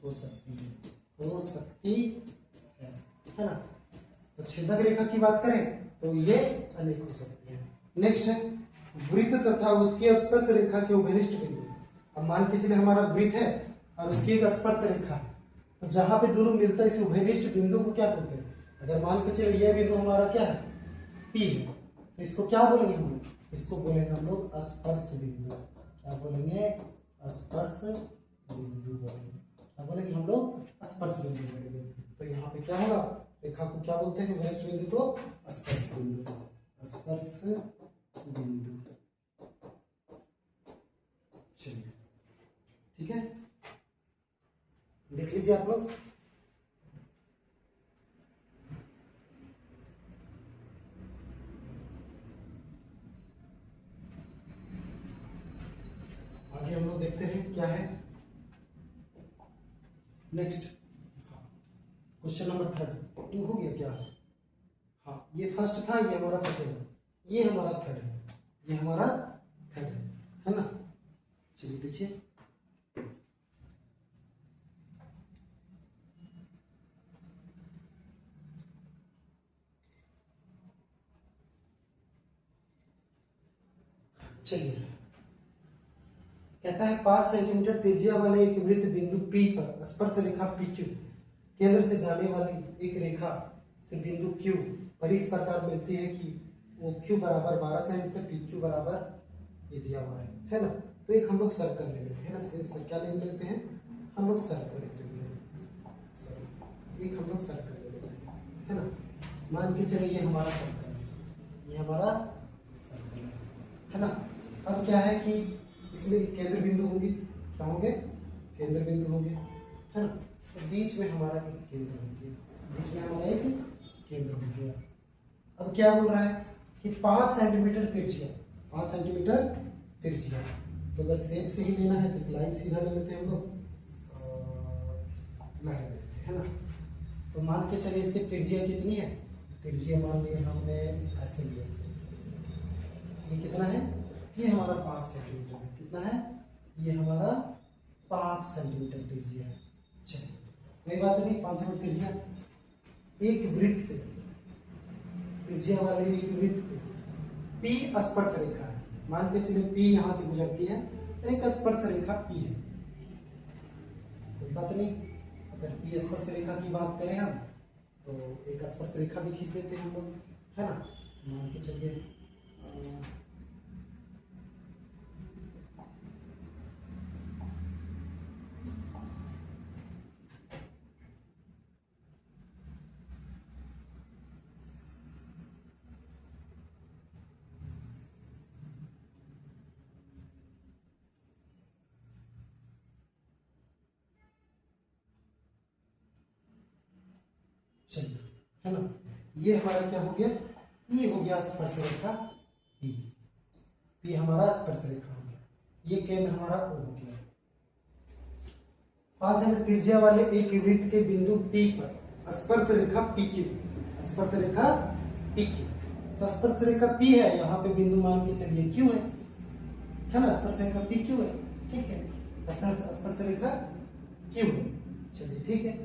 हो सकती है ना। तो छेदक रेखा की बात करें तो ये अनेक हो सकती है। नेक्स्ट है वृत्त तथा उसकी स्पर्श रेखा के उभयनिष्ठ बिंदु। अब मान के चलिए हमारा वृत्त है और उसकी एक स्पर्श रेखा है, तो जहां पे दोनों मिलता है इस उभयनिष्ठ बिंदु को क्या बोलते हैं। अगर मान के चलिए यह बिंदु हमारा क्या है, पी है, तो इसको क्या बोलेंगे हम लोग, इसको बोलेंगे हम लोग स्पर्श बिंदु। क्या बोलेंगे, स्पर्श बिंदु बोलेंगे। क्या बोलेंगे हम लोग, स्पर्श बिंदु बोलेंगे। तो यहाँ पे क्या होगा, रेखा को क्या बोलते हैं, उभयनिष्ठ बिंदु को स्पर्श बिंदु, स्पर्श बिंदु। चलिए ठीक है, देख लीजिए आप लोग। आगे हम लोग देखते हैं क्या है नेक्स्ट। क्वेश्चन नंबर 2 हो गया क्या। हाँ ये फर्स्ट था, ये हमारा सेकेंड है। ये हमारा थर्ड है, ये हमारा थर्ड है ना। चलिए देखिए, चलिए कहता है 5 सेंटीमीटर त्रिज्या वाले एक वृत्त बिंदु P पर स्पर्श रेखा PQ केंद्र से जाने वाली एक रेखा से बिंदु Q पर इस प्रकार मिलती है कि वो Q बराबर 12 सेंटीमीटर, PQ बराबर ये दिया हुआ है ना। तो एक हम लोग सर्कल ले लेते हैं ना, क्या ले लेते हैं हम लोग, सर्कल लेते हैं, एक हम लोग सर्कल ले लेते हैं है ना। मान के चलिए ये हमारा सर्कल है, ये हमारा सर्कल है ना। अब क्या है कि इसमें केंद्र बिंदु होंगे, क्या होंगे, केंद्र बिंदु होंगे है ना। तो बीच में हमारा एक केंद्र हो गया, बीच में हमारा एक केंद्र हो गया। अब क्या बोल रहा है कि 5 सेंटीमीटर तिरछिया, 5 सेंटीमीटर तिरछिया। तो अगर शेप से ही लेना है तो लाइन सीधा ले लेते हैं हम लोग, लाइन ले लेते हैं है ना। तो मान के चलिए इसकी त्रिज्या कितनी है, त्रिज्या मान लिया हमने ऐसे लिया, ये कितना है, ये हमारा 5 सेंटीमीटर है, कितना है, ये हमारा 5 सेंटीमीटर त्रिज्या है। चलिए कोई बात नहीं, 5 सेंटीमीटर त्रिज्या, एक वृत्त से त्रिज्या वाले एक वृत्त पे P स्पर्श रेखा है, मान के चलिए P यहां से गुजरती है, एक स्पर्श रेखा P है, कोई बात नहीं। अगर P स्पर्श रेखा की बात करें हम तो एक स्पर्श रेखा भी खींच लेते हैं हम लोग है ना। मान के चलिए चलिए है ना, ये हमारा क्या हो गया, ई हो गया स्पर्श रेखा P, P हमारा स्पर्श रेखा हो गया, ये केंद्र हमारा O हो गया। 5 सेंटीमीटर त्रिज्या वाले एक वृत्त के बिंदु P पर स्पर्श रेखा PQ, स्पर्श रेखा PQ। तो स्पर्श रेखा P है, यहाँ पे बिंदु मान के चलिए Q है ना, स्पर्श रेखा PQ है, ठीक है, स्पर्श रेखा Q है। चलिए ठीक है,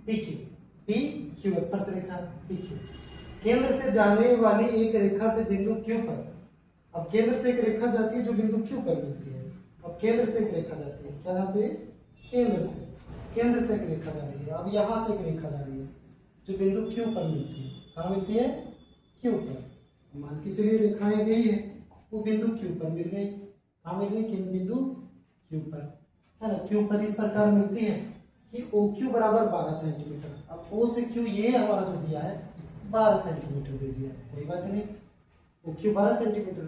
PQ स्पर्श रेखा PQ केंद्र से जाने वाली एक रेखा से बिंदु Q पर, अब केंद्र से एक रेखा जाती है जो बिंदु Q पर मिलती है, अब केंद्र से एक रेखा जाती है, क्या जाती है, केंद्र से एक रेखा जा रही है। अब यहां से एक रेखा जा रही है जो बिंदु Q पर मिलती है, कहाँ मिलती है, Q पर। मान के चलिए रेखाएं गई है, वो बिंदु Q पर मिल गई, कहाँ मिल गई, बिंदु Q पर है ना। Q पर इस प्रकार मिलती है कि OQ बराबर 12 सेंटीमीटर। अब O से Q ये हमारा जो दिया है 12 सेंटीमीटर दे दिया, कोई बात नहीं, OQ 12 सेंटीमीटर।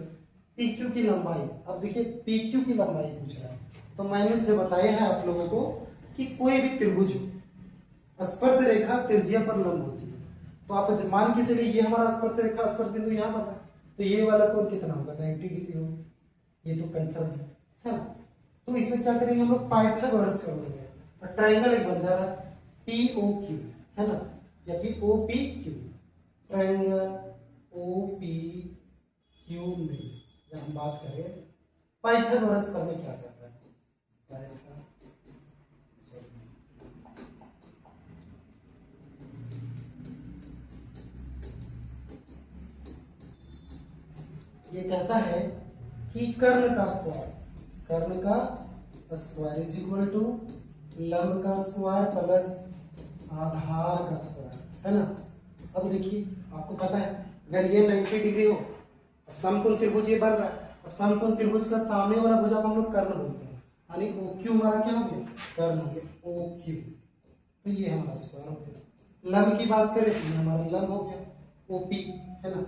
PQ की लंबाई, अब देखिए PQ की लंबाई पूछ रहा है, तो मैंने जो बताया है आप लोगों को कि कोई भी त्रिभुज स्पर्श रेखा त्रिज्या पर लंब होती है। तो आप मान के चलिए ये हमारा स्पर्श रेखा, स्पर्श बिंदु यहाँ पर है, तो ये वाला कोण कितना होगा, 90 डिग्री होगा, ये तो कंफर्म है ना। तो इसमें क्या करेंगे हम लोग, पाइथागोरस थ्योरम लेंगे, और ट्राइंगल एक बन जा रहा है POQ है ना, या फिर OPQ, ट्राइंगल OPQ में जब हम बात करें पाइथागोरस पर में क्या करता है, ये कहता है कि कर्ण का स्क्वायर इज इक्वल टू लंब का स्क्वायर प्लस आधार का स्क्वायर है ना। अब देखिए आपको पता है अगर ये 90 डिग्री हो, समकोण त्रिभुज ये बन रहा है, और समकोण त्रिभुज का सामने वाला भुजा को हम लोग कर्ण बोलते हैं, यानी OQ हमारा क्या हो गया, कर्ण हो गया OQ, तो ये हमारा स्क्वायर हो गया। लंब की बात करें तो ये हमारा लंब हो गया OP है ना,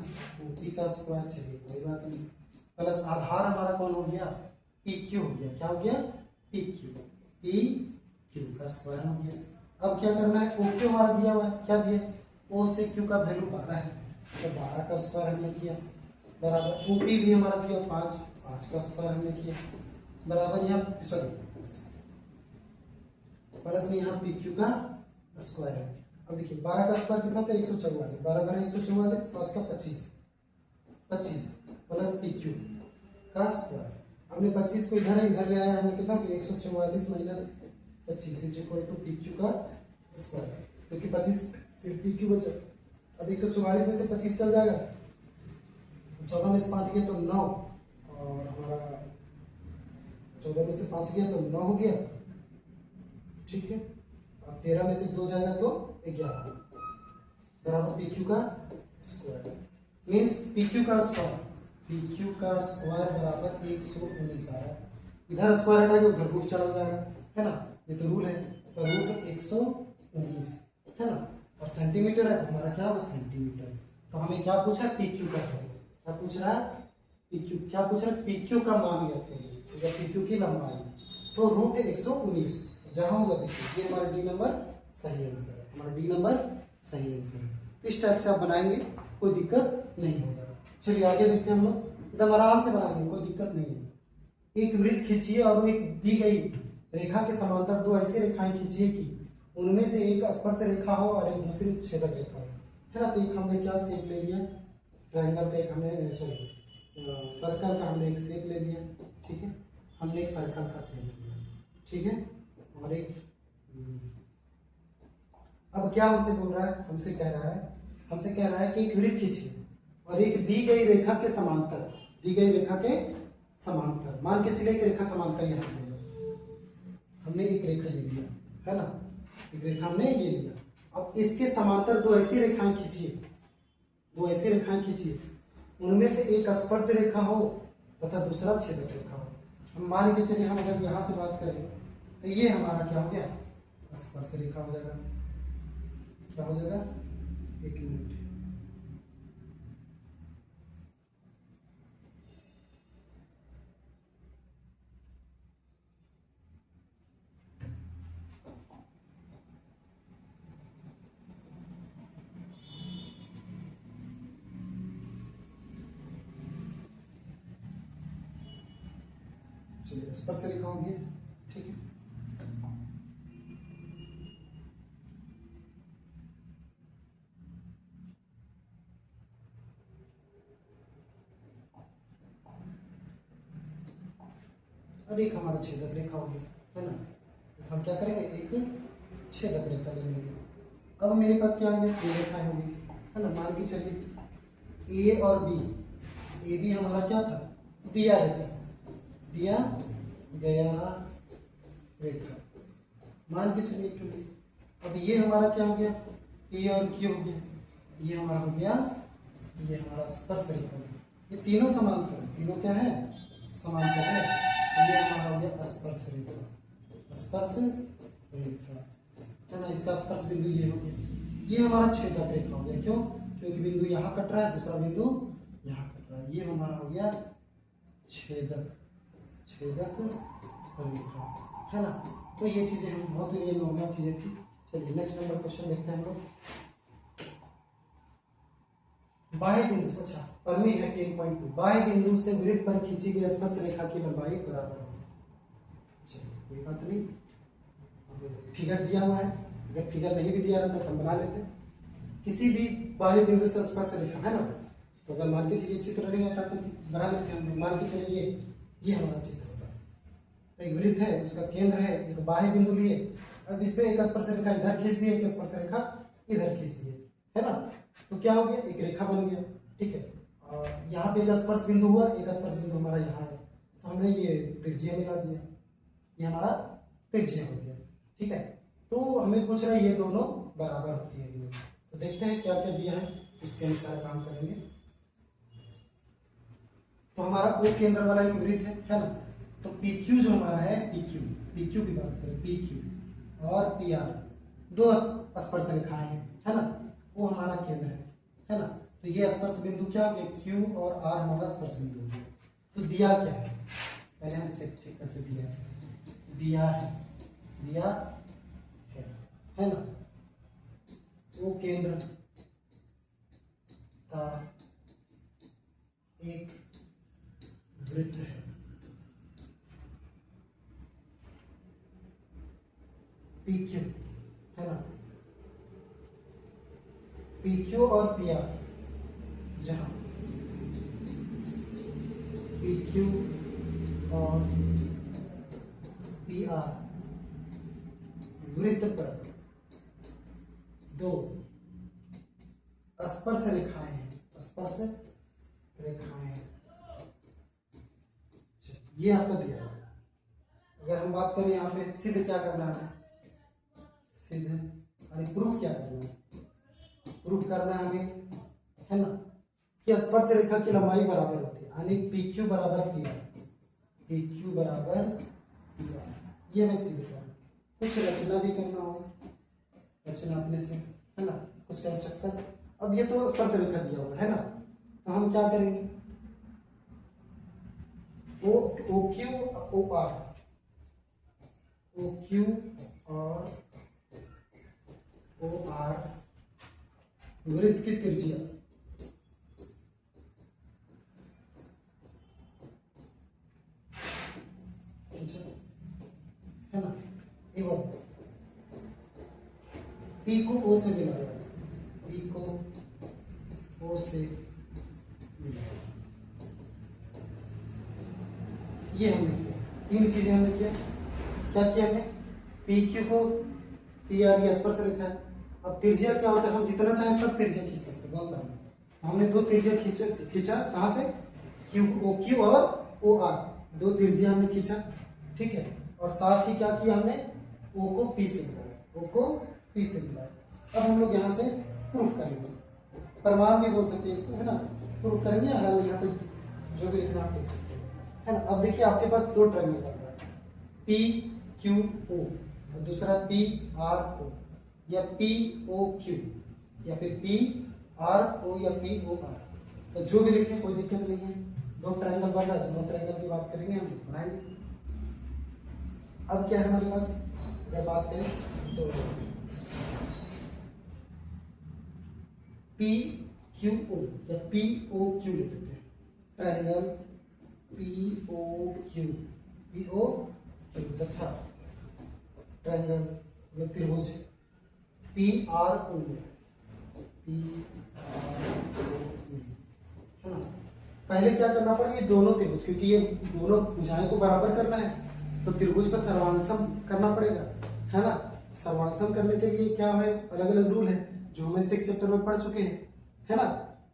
OP का स्क्वायर, चलिए कोई बात नहीं, प्लस आधार हमारा कौन हो गया, PQ हो गया, क्या हो गया, PQ का स्क्वायर हो गया। अब क्या करना है, OQ हमारा दिया हुआ है, क्या दिया, O से Q का वैल्यू 12 है, तो 12 का स्क्वायर हमने किया, बराबर OP भी हमारा दिया 5 का स्क्वायर हमने किया, बराबर यहाँ सॉरी प्लस में यहाँ PQ का स्क्वायर है। अब देखिए 12 का स्क्वायर कितना होता है 144, 12 12 144 प्लस का 25 प्लस पी क्यू का स्क्वायर। हमने 25 को इधर ले आया, हमने कितना 144 minus 25 is equal to P Q का स्क्वायर, क्योंकि 25 सिर्फ पी क्यू बचा। अब 144 में से 25 चल जाएगा, 14 में से 5 गया तो 9, और हमारा 14 में से 5 गया तो 9 हो गया, ठीक है। अब 13 में से 2 जाएगा तो 11 बराबर पी क्यू का स्क्वायर। मीन्स पी क्यू का स्क्वायर बराबर 119 आ रहा है। इधर स्क्वायर हटा के उधर रूट चला जाएगा, है ना, ये तो रूल है। तो रूट 119 है ना, और सेंटीमीटर है तो हमारा क्या होगा सेंटीमीटर। तो हमें क्या पूछा है पी क्यू का, क्या पूछ रहा है पी क्यू, क्या पूछ रहा है पी क्यू का मान ज्ञात करिए, या पी क्यू की लंबाई। तो रूट 119 जहां होगा देखिए ये हमारा डी नंबर सही आंसर है, हमारा डी नंबर सही आंसर है। इस टाइप से आप बनाएंगे, कोई दिक्कत नहीं होगा। चलिए आगे देखते हैं हम लोग, एकदम आराम से बनाएंगे, कोई दिक्कत नहीं है। एक वृत्त खींचिए और एक दी गई रेखा के समांतर दो ऐसी रेखाएं खींचिए कि उनमें से एक स्पर्श रेखा हो और एक दूसरी छेदक रेखा हो, है ना। तो एक हमने क्या शेप ले लिया, ट्रायंगल का एक हमने सर्कल का हमने एक शेप ले लिया, ठीक है। हमने एक सर्कल का शेप लिया, ठीक है। और एक अब क्या हमसे बोल रहा है, हमसे कह रहा है कि एक वृत्त खींचिए और एक दी गई रेखा के समांतर, दी गई रेखा के समांतर, मान के चलिए एक रेखा समांतर यहाँ पे हमने एक रेखा ले लिया, है ना, एक रेखा हमने ये लिया। अब इसके समांतर दो ऐसी रेखाएं खींचिए, उनमें से एक स्पर्श रेखा हो तथा दूसरा छेदक रेखा हो। हम मान के चलिए, हम अगर यहाँ से बात करें तो ये हमारा क्या हो गया स्पर्श रेखा हो जाएगा। क्या हो जाएगा, एक मिनट, चलिए स्पर्श रेखा होगी, ठीक है। और एक हमारा छेदक रेखा होगी, है ना। तो हम क्या करेंगे, एक छेदक रेखा ले लेंगे। अब मेरे पास क्या आ गया, ये रेखा होगी, है ना। मान के चलिए ए और बी, ए बी हमारा क्या था दिया गया रेखा, मान के चलिए क्योंकि अब ये हमारा क्या हो गया ए और क्यू हो गया, ये हमारा हो गया, ये हमारा स्पर्श रेखा हो गया। ये तीनों समांतर, तीनों क्या है समांतर है, तो ये हमारा हो गया स्पर्श रेखा, है ना। इसका स्पर्श बिंदु ये हो गया, ये हमारा छेदक रेखा हो गया। क्यों, क्योंकि बिंदु यहाँ कट रहा है, दूसरा बिंदु यहाँ कट रहा है, ये हमारा हो गया छेदक रेखा, है ना। तो ये चीजें हम बहुत ही नॉर्मल चीजें थी। चलिए नेक्स्ट नंबर क्वेश्चन देखते हैं हम लोग। बाह्य बिंदु से, अच्छा परमी है 10.2, बाह्य बिंदु से वृत्त पर खींची गई स्पर्श रेखा की लंबाई बराबर होती है। चलिए कोई बात नहीं, फिगर दिया हुआ है, अगर फिगर नहीं भी दिया रहता तो हम बना लेते। किसी भी बाह्य बिंदु से स्पर्श रेखा, है ना, तो अगर मान के चलिए चित्र नहीं होता तो बना लेते हैं। मान के चलिए ये हमारा चित्र होता है, तो एक वृत्त है, उसका केंद्र है, एक बाह्य बिंदु लिए, अब इसमें एक स्पर्श रेखा इधर खींच दिए, एक स्पर्श रेखा इधर खींच दिए, है ना। तो क्या हो गया, एक रेखा बन गया, ठीक है। और यहाँ पे एक स्पर्श बिंदु हुआ, एक स्पर्श बिंदु हमारा यहाँ है, तो हमने ये त्रिज्या मिला दिया, ये हमारा त्रिज्या हो गया, ठीक है। तो हमें पूछ रहा है ये दोनों बराबर होती है, तो देखते हैं क्या क्या दिया है, उसके अनुसार काम करेंगे। तो हमारा ओ केंद्र वाला एक वृत्त है ना। तो PQ जो हमारा है, PQ की बात करें, PQ और PR दो स्पर्श रेखाएं हैं, है ना, वो हमारा केंद्र है ना। तो ये स्पर्श बिंदु क्या हो गया, Q और R हमारा स्पर्श बिंदु हो गया। तो दिया क्या है, पहले हम चेक करके दिया है ना। वो केंद्र का एक वृत्त है, PQ, है ना। पी क्यू और पी आर, जहां पी क्यू और पी आर वृत्त पर दो स्पर्श रेखाएं हैं, स्पर्श रेखाएं हैं, ये आपको दिया है। अगर हम बात करें यहाँ पे सिद्ध क्या करना है, सिद्ध यानी प्रूफ क्या करना है, प्रूफ करना है हमें, है ना, कि स्पर्श रेखा की लंबाई बराबर होती है, यानी पी क्यू बराबर पी आर, पी क्यू बराबर पी आर, ये हमें सिद्ध करना। कुछ रचना भी करना होगा, रचना अपने से, है ना, कुछ कंस्ट्रक्शन। अब ये तो स्पर्श रेखा दिया हुआ है ना, तो हम क्या करेंगे, O Q O R, O Q और ओ आर वृत्त की त्रिज्या है ना, एवं पी को ओ से मिलाया, पी को ओ से मिलाया, ये हमने किया, तीन चीजें हमने किया। क्या किया हमने, पी क्यू को पी आर ये स्पर्श रेखा है। अब त्रिज्या क्या होता है, हम जितना चाहे सब त्रिज्या खींच सकते हैं, बहुत सारे। हमने दो त्रिज्या खींचा कहां से, क्यू ओ क्यू और ओ आर, दो त्रिज्या हमने खींचा, ठीक है। और साथ ही क्या किया हमने, ओ को पी से मिलाया, ओ को पी से मिलाया। अब हम लोग यहाँ से प्रूफ करेंगे, प्रमाण भी बोल सकते हैं इसको, है ना, प्रूफ करेंगे। अगर यहाँ पे जो भी लिखना आप लिख सकते हैं, है ना। अब देखिए आपके पास दो ट्रायंगल बन रहा है, पी क्यू ओ और दूसरा पी आर ओ, या पी ओ क्यू या फिर पी आर ओ या पी ओ आर, तो जो भी लिखें कोई दिक्कत नहीं है। दो ट्रायंगल बन रहा है, दो ट्रायंगल की बात करेंगे, हम बनाएंगे। अब क्या है हमारे पास, अगर बात करें तो पी क्यू ओ या पी ओ क्यू लिख देते हैं, triangle P O Q, P O Q तथा ट्रायंगल त्रिभुज P R O, P R O, है ना। पहले क्या करना पड़ेगा, ये दोनों त्रिभुज, क्योंकि ये दोनों भुजाएं को बराबर करना है, तो त्रिभुज का सर्वांगसम करना पड़ेगा, है ना। सर्वांगसम करने के लिए क्या है, अलग अलग रूल है जो हमें 6 चैप्टर में पढ़ चुके हैं, है ना।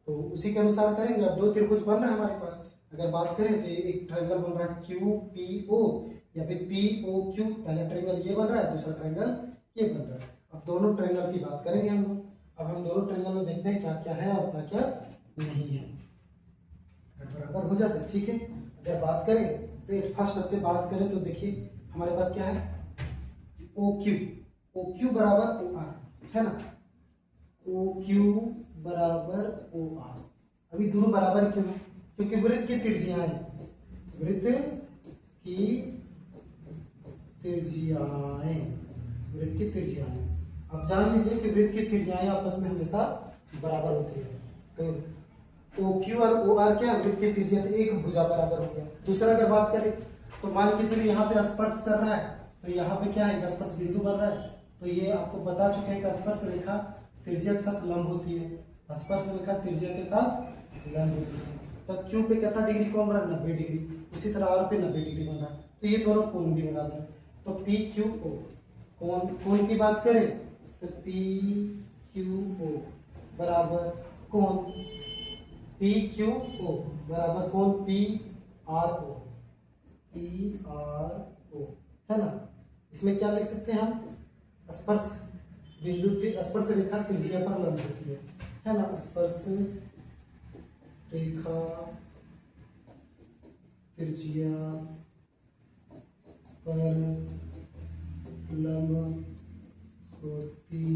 तो उसी के अनुसार करेंगे। अब दो त्रिभुज बन रहे हैं हमारे पास। अगर बात करें तो एक ट्रायंगल बन रहा है क्यू पी ओ या फिर पी ओ क्यू, पहला ट्रायंगल ये बन रहा है, दूसरा ट्रायंगल ये बन रहा है। अब दोनों ट्रायंगल की बात करेंगे हम लोग। अब हम दोनों ट्रायंगल में देखते हैं क्या क्या है और क्या क्या नहीं है, अगर बराबर हो जाता है ठीक है। अगर बात करें तो फर्स्ट सबसे बात करें तो देखिए हमारे पास क्या है, ओ क्यू बराबर ओ आर, है ना, ओ क्यू बराबर ओ आर। अभी दोनों बराबर क्यों है, क्योंकि वृत्त की त्रिज्याएं, वृत्त की त्रिज्याएं, वृत्त की त्रिज्याएं। अब जान लीजिए कि वृत्त की त्रिज्याएं आपस में हमेशा बराबर होती है। तो ओ क्यू और ओ आर क्या, वृत्त की त्रिज्या, तो एक भुजा बराबर हो गया। दूसरा अगर बात करें तो मान के चलिए यहाँ पे स्पर्श कर रहा है, तो यहाँ पे क्या है, स्पर्श बिंदु बन रहा है। तो ये आपको बता चुके हैं कि स्पर्श रेखा त्रिज्या के साथ लंब होती है, स्पर्श रेखा त्रिज्या के साथ लंब होती है। तो क्यू पे कितना डिग्री कौन बन रहा है, 90 डिग्री। उसी तरह आर पे 90 डिग्री बन रहा है, तो ये दोनों कोण भी बराबर है। तो पी क्यू ओ, कोण की बात करें तो पी क्यू ओ बराबर कोण पी क्यू ओ बराबर कोण P R O, P R O, है ना। इसमें क्या लिख सकते हैं हम, स्पर्श बिंदु, स्पर्श रेखा त्रिज्या पर लंब होती है ना। स्पर्श रेखा त्रिज्या पर लंब होती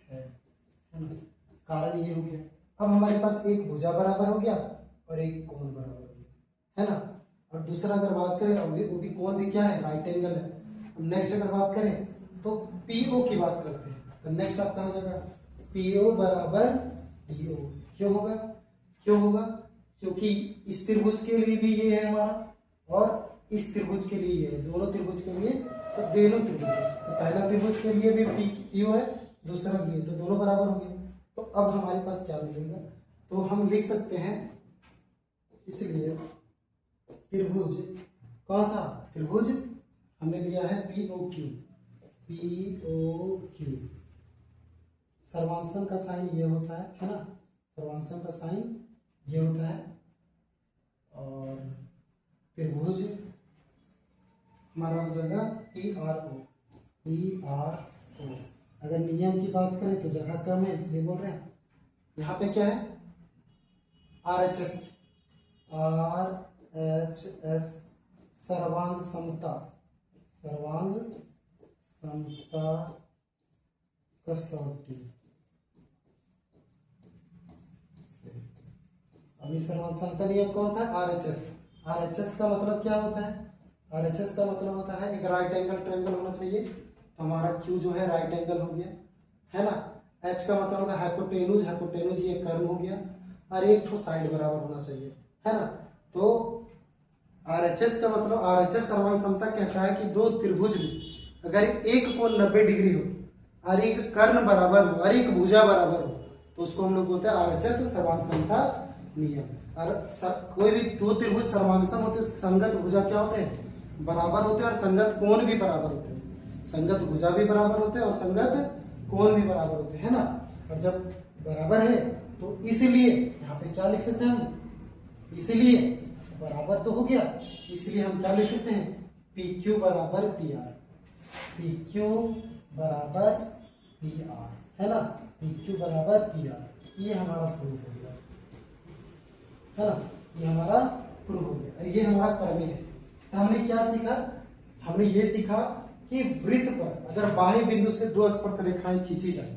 है ना। कारण ये हो गया। अब हमारे पास एक भुजा बराबर हो गया और एक कोण बराबर हो गया, है ना। और दूसरा अगर बात करें वो भी कोण भी क्या है, राइट एंगल है। अब नेक्स्ट अगर बात करें तो पीओ की बात करते हैं, तो नेक्स्ट आपका हो जाएगा पीओ बराबर पीओ। क्यों होगा, क्योंकि इस त्रिभुज के लिए भी ये है हमारा और इस त्रिभुज के लिए ये है, दोनों त्रिभुज के लिए। तो दोनों त्रिभुज, पहला त्रिभुज के लिए भी पीओ है, दूसरा भी है, तो दोनों बराबर हो गए। तो अब हमारे पास क्या मिलेगा, तो हम लिख सकते हैं, इसलिए त्रिभुज, कौन सा त्रिभुज हमने लिया है POQ, सर्वांशन का साइन ये होता है ना, सर्वांशन का साइन ये होता है, और त्रिभुज हमारा हो जाएगा PRO। अगर नियम की बात करें तो जगह कम है इसलिए बोल रहे हैं। यहाँ पे क्या है, RHS, सर्वांग समता, कसौटी। अभी सर्वांग समता नियम कौन सा है, RHS का मतलब क्या होता है, RHS का मतलब होता है एक राइट एंगल ट्रायंगल होना चाहिए, तो हमारा Q जो है राइट एंगल हो गया, है ना। H का मतलब होता है हाइपोटेनुज ये कर्व हो गया, और एक ठो साइड बराबर होना चाहिए, है ना। तो RHS का मतलब, RHS सर्वांग समता कहता है कि दो त्रिभुज में अगर एक कोण 90 डिग्री हो और एक कर्ण बराबर हो और एक भुजा बराबर हो, तो उसको हम लोग बोलते हैं RHS सर्वांग समता नियम। और कोई भी दो त्रिभुज सर्वांगसम होते हैं, संगत भुजा क्या होते हैं, बराबर होते हैं, और संगत कोण भी बराबर होते हैं, संगत भुजा भी बराबर होते हैं और संगत कोण भी बराबर होते हैं ना। और जब बराबर है तो इसलिए यहाँ पे क्या लिख सकते हैं हम, इसलिए बराबर तो हो गया, इसलिए हम क्या लिख सकते हैं, PQ बराबर PR, PQ बराबर PR, है ना, PQ बराबर PR, ये हमारा प्रूफ हो गया, है ना, ये हमारा प्रूफ हो गया, ये हमारा प्रमेय है। तो हमने क्या सीखा, हमने ये सीखा कि वृत्त पर अगर बाह्य बिंदु से दो स्पर्श रेखाएं खींची जाए,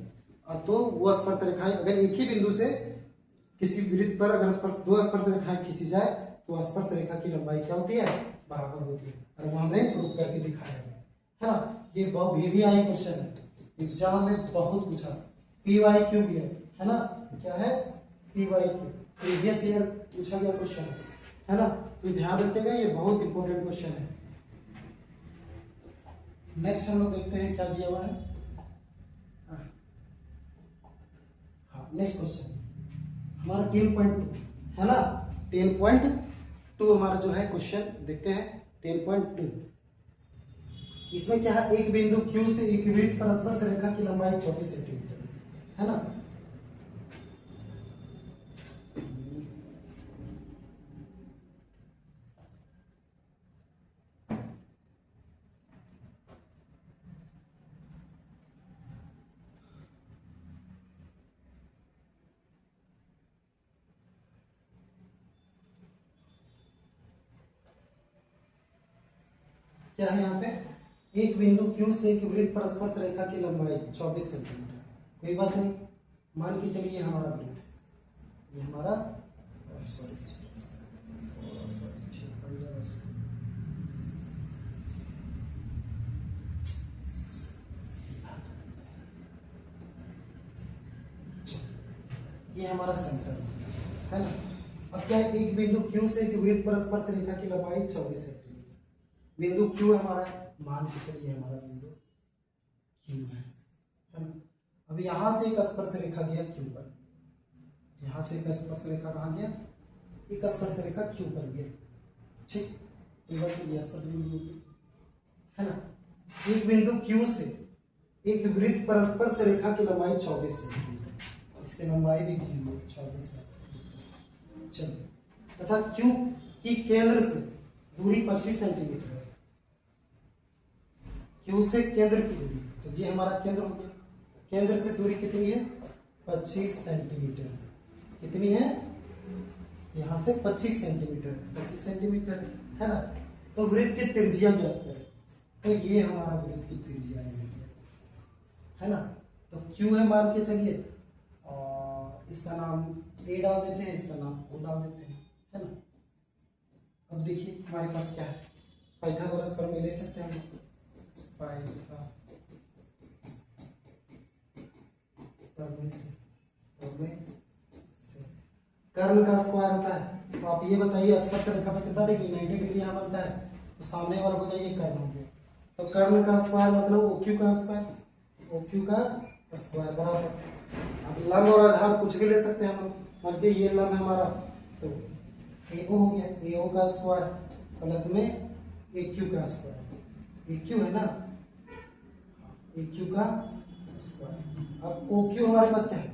और तो वो स्पर्श रेखाएं अगर एक ही बिंदु से किसी वृत्त पर अगर दो स्पर्श रेखाएं खींची जाए, तो स्पर्श रेखा की लंबाई क्या होती है, बराबर होती है, और वो हमें प्रूफ करके दिखाया है ना। ये VVI क्वेश्चन है, एग्जाम में बहुत पूछा, PYQ भी है ना, क्या है PYQ, प्रीवियस ईयर पूछा गया क्वेश्चन है ना। तो ध्यान रखिएगा, ये बहुत इंपॉर्टेंट क्वेश्चन है। नेक्स्ट हम लोग देखते हैं क्या दिया हुआ है। हाँ, नेक्स्ट क्वेश्चन हमारा 10.2 है ना, 10.2 हमारा जो है क्वेश्चन देखते हैं 10.2। इसमें क्या है, एक बिंदु Q से एक वृत्त पर स्पर्श रेखा की लंबाई 24 सेंटीमीटर है ना। क्या है यहाँ पे, एक बिंदु Q से एक वृत्त पर स्पर्श रेखा की लंबाई 24 सेंटीमीटर, कोई बात नहीं, मान के चलिए ये हमारा वृत्त, ये हमारा ये हमारा सेंटर है ना। अब क्या है, एक बिंदु Q से एक वृत्त पर स्पर्श रेखा की लंबाई 24 सेंटीमीटर, बिंदु Q हमारा, मान के चलिए हमारा बिंदु Q है ना। अब यहां से एक स्पर्श रेखा गया Q पर, यहां से एक स्पर्श रेखा कहां गया, एक स्पर्श रेखा Q पर गया, ठीक, ये स्पर्श बिंदु है ना। एक बिंदु Q से एक वृत्त पर स्पर्श रेखा की लंबाई 24 सेंटीमीटर, इसकी लंबाई भी दी हुई 24 सेंटीमीटर, चलिए, तथा Q की केंद्र से दूरी 25 सेंटीमीटर है, Q से केंद्र की दूरी, तो ये हमारा केंद्र हो गया, केंद्र से दूरी कितनी है, 25 सेंटीमीटर, कितनी है, यहाँ से 25 सेंटीमीटर, 25 सेंटीमीटर है ना। तो वृत्त की त्रिज्या ज्ञात करें, तो ये हमारा वृत्त की त्रिज्या है ना। तो Q है मान के चलिए, और इसका नाम A डाल देते हैं, इसका नाम O डाल देते हैं, है ना। अब देखिए हमारे पास क्या है, पाइथागोरस प्रमेय ले सकते हैं, कर्ल का स्क्वायर होता है, तो आप ये बताइए स्पर्श रेखा पे कितना डिग्री, 90 डिग्री यहाँ बनता है, तो सामने वाला हो जाएगी कर्ल हो गया, तो कर्ल का स्क्वायर मतलब OQ का स्क्वायर, OQ का स्क्वायर बराबर अब लंब और आधार कुछ भी ले सकते हैं हम लोग। मान के ये लंब है हमारा, तो AO हो गया, AO का स्क्वायर प्लस में AQ का स्क्वायर, AQ है ना, AQ का स्क्वायर। अब OQ हमारे पास क्या है,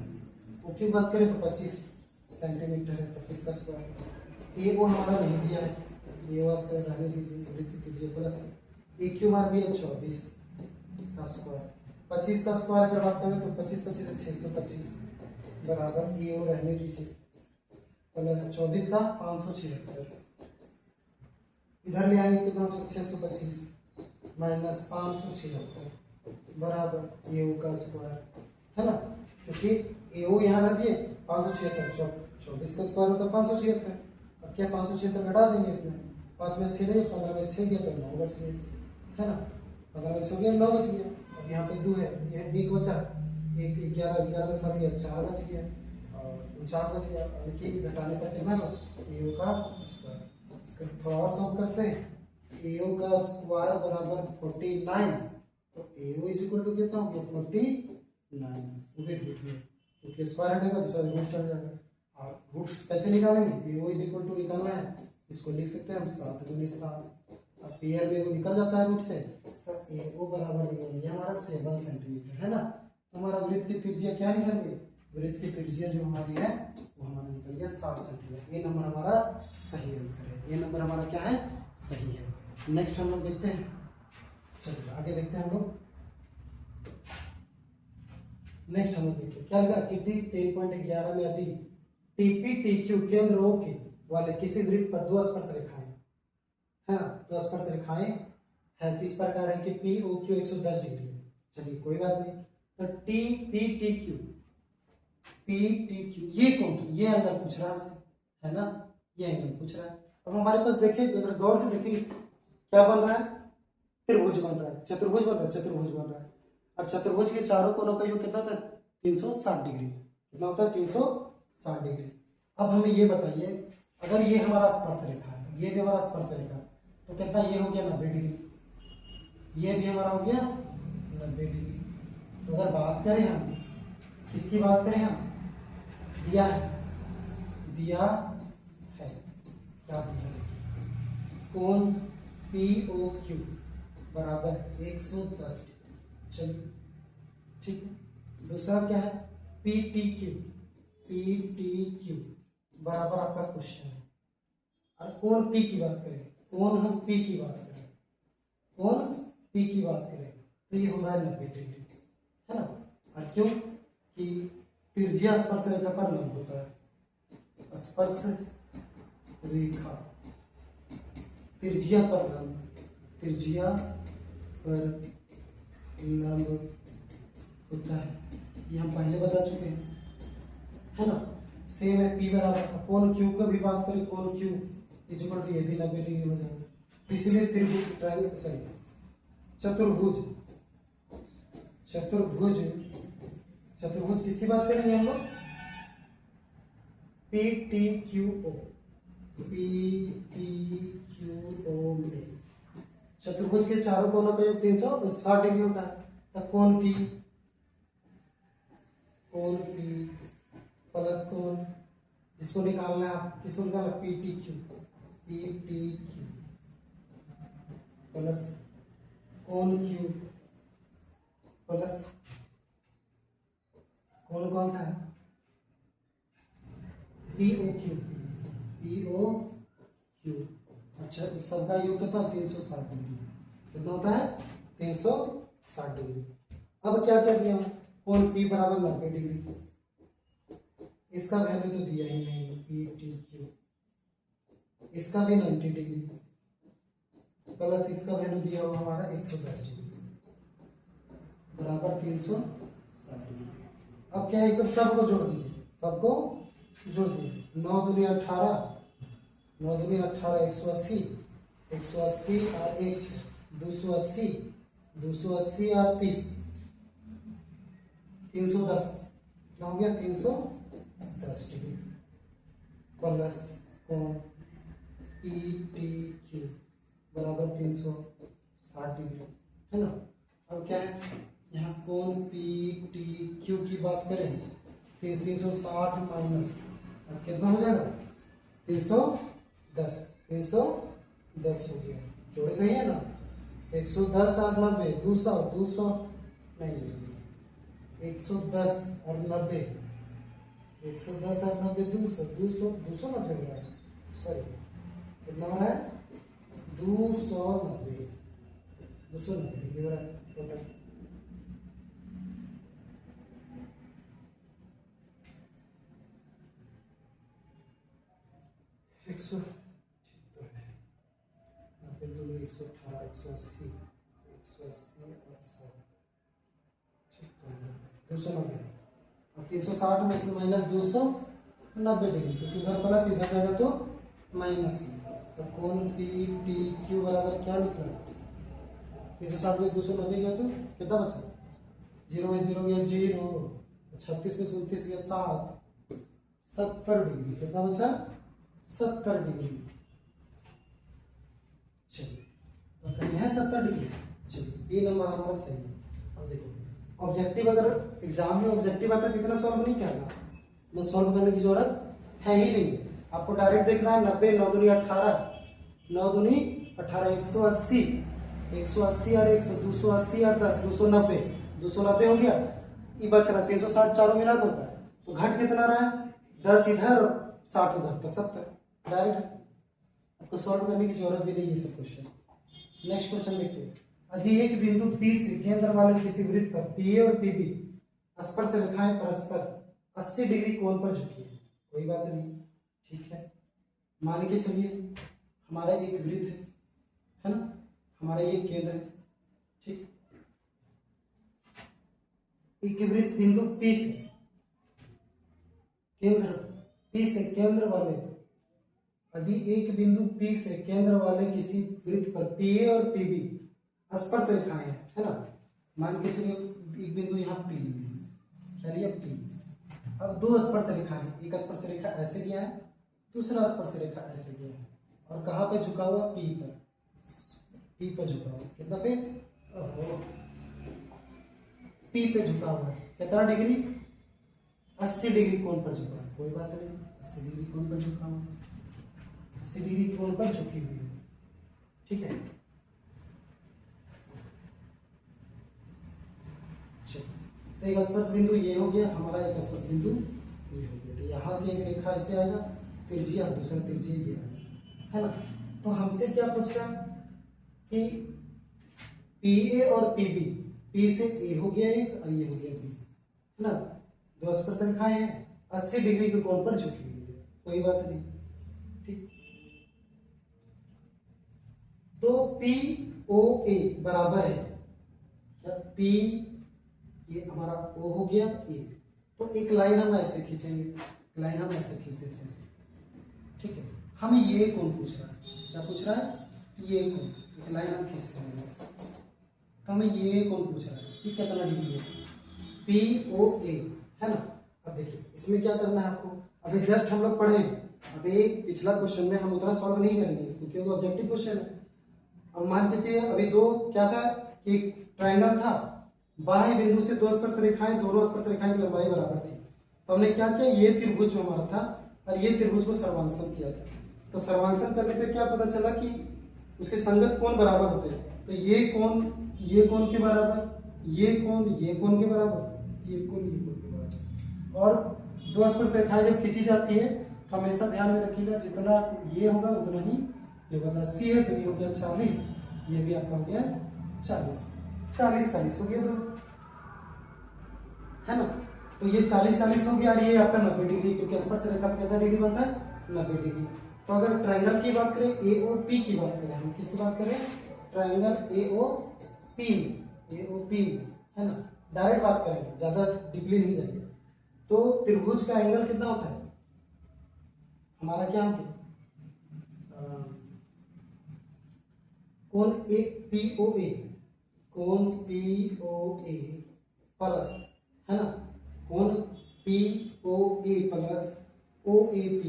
OQ की बात करें तो 25 सेंटीमीटर है, 25 का स्क्वायर। AO हमारा नहीं दिया है, AO स्क्वायर रहने दीजिए, वृत्त त्रिज्या प्लस AQ हमारा दिया 24 का स्क्वायर। 25 का स्क्वायर अगर बात करें तो 25 25 से 625 बराबर AO रहने दीजिए प्लस 24 का 576, इधर ले आएंगे कितना हो जाएगा 625 माइनस 576 बराबर AO का स्क्वायर, है ना, क्योंकि AO यहाँ रख दिए 576, 24 का स्क्वायर होता है 576। अब क्या 576 घटा देंगे इसमें, 5 में 6 नहीं, 15 में 6 गया तो 9 बच गया, है ना, 15 में 6 गया 9 बच गया। अब यहाँ पे 2 है, यह 1 बचा, 1 11 11 में सभी 4 बच गया और 49 बच गया। देखिए घटाने पर कितना होगा AO का स्क्वायर। इसका थोड़ा और सॉल्व करते हैं, AO का स्क्वायर बराबर 49, तो AO इज इक्वल टू कितना हो गया 49, वो भी रूट में, क्योंकि स्क्वायर हटेगा दूसरा रूट चढ़ जाएगा। और रूट कैसे निकालेंगे, AO इज इक्वल टू निकालना है, इसको लिख सकते हैं हम 7 गुने 7। अब पेयर में वो निकल जाता है रूट से, तो AO बराबर ये हमारा 7 सेंटीमीटर है ना। तो हमारा वृत्त की त्रिज्या क्या निकल गई, वृत्त की त्रिज्या जो हमारी है वो हमारा निकल गया 7 सेंटीमीटर। ये नंबर हमारा सही आंसर है, ये नंबर हमारा क्या है, सही है। नेक्स्ट हम लोग देखते हैं, चलिए आगे देखते हैं हम लोग। नेक्स्ट हम लोग देखते हैं क्या लगा कि 3.11 में यदि TP-TQ केंद्र O के वाले किसी वृत्त पर 2 स्पर्श रेखाएं है ना, 2 स्पर्श रेखाएं है तो इस प्रकार है कि POQ 110 डिग्री है। चलिए कोई बात नहीं, तो TP-TQ ये कौन, ये एंगल पूछ रहा है ना, ये एंगल पूछ रहा है। अब हमारे पास देखिए, अगर गौर से देखिए क्या बन रहा है, त्रिभुज बन रहा है, चतुर्भुज बन रहा है, चतुर्भुज बन रहा है। और चतुर्भुज के चारों कोनों का योग कितना था 360 डिग्री, कितना होता है 360 डिग्री। अब हमें ये बताइए, अगर ये हमारा स्पर्श रेखा है, ये भी हमारा स्पर्श रेखा, तो कितना ये हो गया 90 डिग्री, ये भी हमारा हो गया 90 डिग्री। तो अगर बात करें हम, किसकी बात करें हम, दिया है, क्या दिया है, कोण POQ बराबर 110 डिग्री। चलिए ठीक है। दूसरा क्या है PTQ बराबर आपका क्वेश्चन है। और कोण P की बात करें, कोण हम P की बात करें, कोण P की बात करें तो ये हो रहा है 90 डिग्री, है ना। और क्यों कि त्रिज्या स्पर्श रेखा पर लंब होता है, स्पर्श रेखा त्रिज्या पर लंब, त्रिज्या पर लंब होता है, ये हम पहले बता चुके हैं, है ना। सेम है P बराबर, कोण Q का भी बात करें, कोण Q इज इक्वल टू ये भी 90 डिग्री हो जाएगा। इसलिए त्रिभुज ट्रायंगल सॉरी चतुर्भुज किसकी बात करेंगे हम लोग, PTQO में चतुर्भुज के चारों कोनों का योग 360 डिग्री होता है। तब कोण P प्लस कोण, जिसको निकालना है, किसको निकालना PTQ प्लस कोण Q प्लस कोण कौन सा है POQ। अच्छा सबका योग कितना 360 डिग्री, कितना होता है 360 डिग्री। अब क्या क्या दिया, कोण P बराबर 90 डिग्री, इसका वैल्यू तो दिया ही नहीं PTQ, इसका भी 90 डिग्री प्लस इसका वैल्यू दिया हुआ हमारा 110 डिग्री बराबर 360 डिग्री। अब क्या है, सब सबको जोड़ दीजिए, सबको जोड़ दीजिए, 9 दूनी 18, 9 दूनी 18, 180, 180 और 1 280, 280 और 30, 310, क्या हो गया 310 डिग्री प्लस कोण PTQ बराबर 360 डिग्री, है ना। अब क्या है यहाँ कोण पी टी क्यू की बात करें फिर 360 माइनस कितना हो जाएगा 310 310 हो गया। जोड़े सही है ना 110 और 90 200 200 नहीं 110 और 90 110 और 90 200 200 290 हो रहा है सॉरी कितना हो रहा है 290 डिग्री हो रहा है टोटल। एक सौ 118 180 180 और 100 290 और 360 में से माइनस 290 डिग्री क्योंकि उधर प्लस इधर जाएगा तो माइनस। तो कोण पी टी क्यू बराबर क्या निकला 360 में 290 गया तो कितना बचा 0 में 0 गया 0 36 में 29 गया 7 70 डिग्री कितना बचा 70 डिग्री। चलिए तो कहीं है 70 डिग्री। चलिए ये नंबर हमारा सही है। अब देखो ऑब्जेक्टिव अगर एग्जाम में ऑब्जेक्टिव आता है तो इतना सॉल्व नहीं करना मैं सॉल्व करने की जरूरत है ही नहीं। आपको डायरेक्ट देखना है 90 9 दूनी 18 9 दूनी 18 180 180 और 100 280 और 10 290 290 हो गया। ये बच रहा 360 चारों मिला होता है तो घट कितना रहा है 10 इधर और 60 उधर तो 70 डायरेक्ट आपको सॉल्व करने की जरूरत भी नहीं है सब क्वेश्चन। नेक्स्ट क्वेश्चन देखते हैं। यदि एक बिंदु P से केंद्र वाले किसी वृत्त पर PA और PB स्पर्श रेखाएं परस्पर 80 डिग्री कोण पर झुकी है कोई बात नहीं ठीक है। मान के चलिए हमारा एक वृत्त है ना हमारा ये केंद्र है ठीक। एक वृत्त बिंदु P से केंद्र वाले यदि एक बिंदु P से केंद्र वाले किसी वृत्त पर PA और PB स्पर्श रेखाएं है ना मान के चलिए एक बिंदु यहाँ P चलिए P। अब दो स्पर्श रेखा है एक स्पर्श रेखा ऐसे गया है दूसरा स्पर्श रेखा ऐसे गया है और कहाँ पे झुका हुआ P पर झुका हुआ कितना पे P पे झुका हुआ है कितना डिग्री 80 डिग्री कोण पर झुका है कोई बात नहीं 80 डिग्री कोण पर झुका हुआ 80 डिग्री कोण पर झुकी हुई है ठीक है। तो एक स्पर्श बिंदु ये हो गया हमारा एक स्पर्श बिंदु ये हो गया तो यहाँ से एक रेखा ऐसे आएगा त्रिज्या दूसरा त्रिज्या ये आएगा है ना। तो हमसे क्या पूछ रहा है कि PA और PB P से A हो गया एक और ये हो गया B है ना दो स्पर्श रेखाएं हैं 80 डिग्री के कोण पर झुकी हुई है कोई बात नहीं ठीक। तो POA बराबर है क्या P ये हमारा O हो गया A तो एक लाइन हम ऐसे खींचेंगे लाइन हम ऐसे खींच देते हैं ठीक है। हमें ये कोण पूछ रहा है क्या पूछ रहा है ये कोण एक लाइन हम खींचते हैं तो हमें ये कोण पूछ रहा है कि कितना डिग्री है POA है ना। अब देखिए इसमें क्या करना है आपको अभी जस्ट हम लोग पढ़े अभी पिछला क्वेश्चन में हम उतना सॉल्व नहीं करेंगे इसको क्योंकि ऑब्जेक्टिव क्वेश्चन है। अब मान के चलिए अभी दो क्या था कि ट्रायंगल था बाह्य बिंदु से दो स्पर्श रेखाएं दोनों स्पर्श रेखाएं की लंबाई बराबर थी तो हमने क्या किया ये त्रिभुज जो हमारा था और ये त्रिभुज को सर्वांकन किया था। तो सर्वांकन करने पे क्या पता चला कि उसके संगत कोण बराबर होते हैं तो ये कोण के बराबर ये कोण के बराबर ये कोण के बराबर। और दो स्पर्श रेखाएं जब खींची जाती है तो हमेशा ध्यान में रखिएगा जितना ये होगा उतना ही ये बता 80 है तो ये हो गया 40 ये भी आपका हो गया 40 हो गया दो है ना। तो ये 40 हो गया और ये आपका 90 डिग्री क्योंकि स्पर्श रेखा पे कितना डिग्री बनता है 90 डिग्री। तो अगर ट्रायंगल की बात करें AOP की बात करें हम किसकी बात करें ट्रायंगल AOP है ना डायरेक्ट बात करेंगे ज्यादा डीपली नहीं जाएंगे। तो त्रिभुज का एंगल कितना होता है हमारा क्या कोण POA प्लस है ना कोण POA प्लस OAP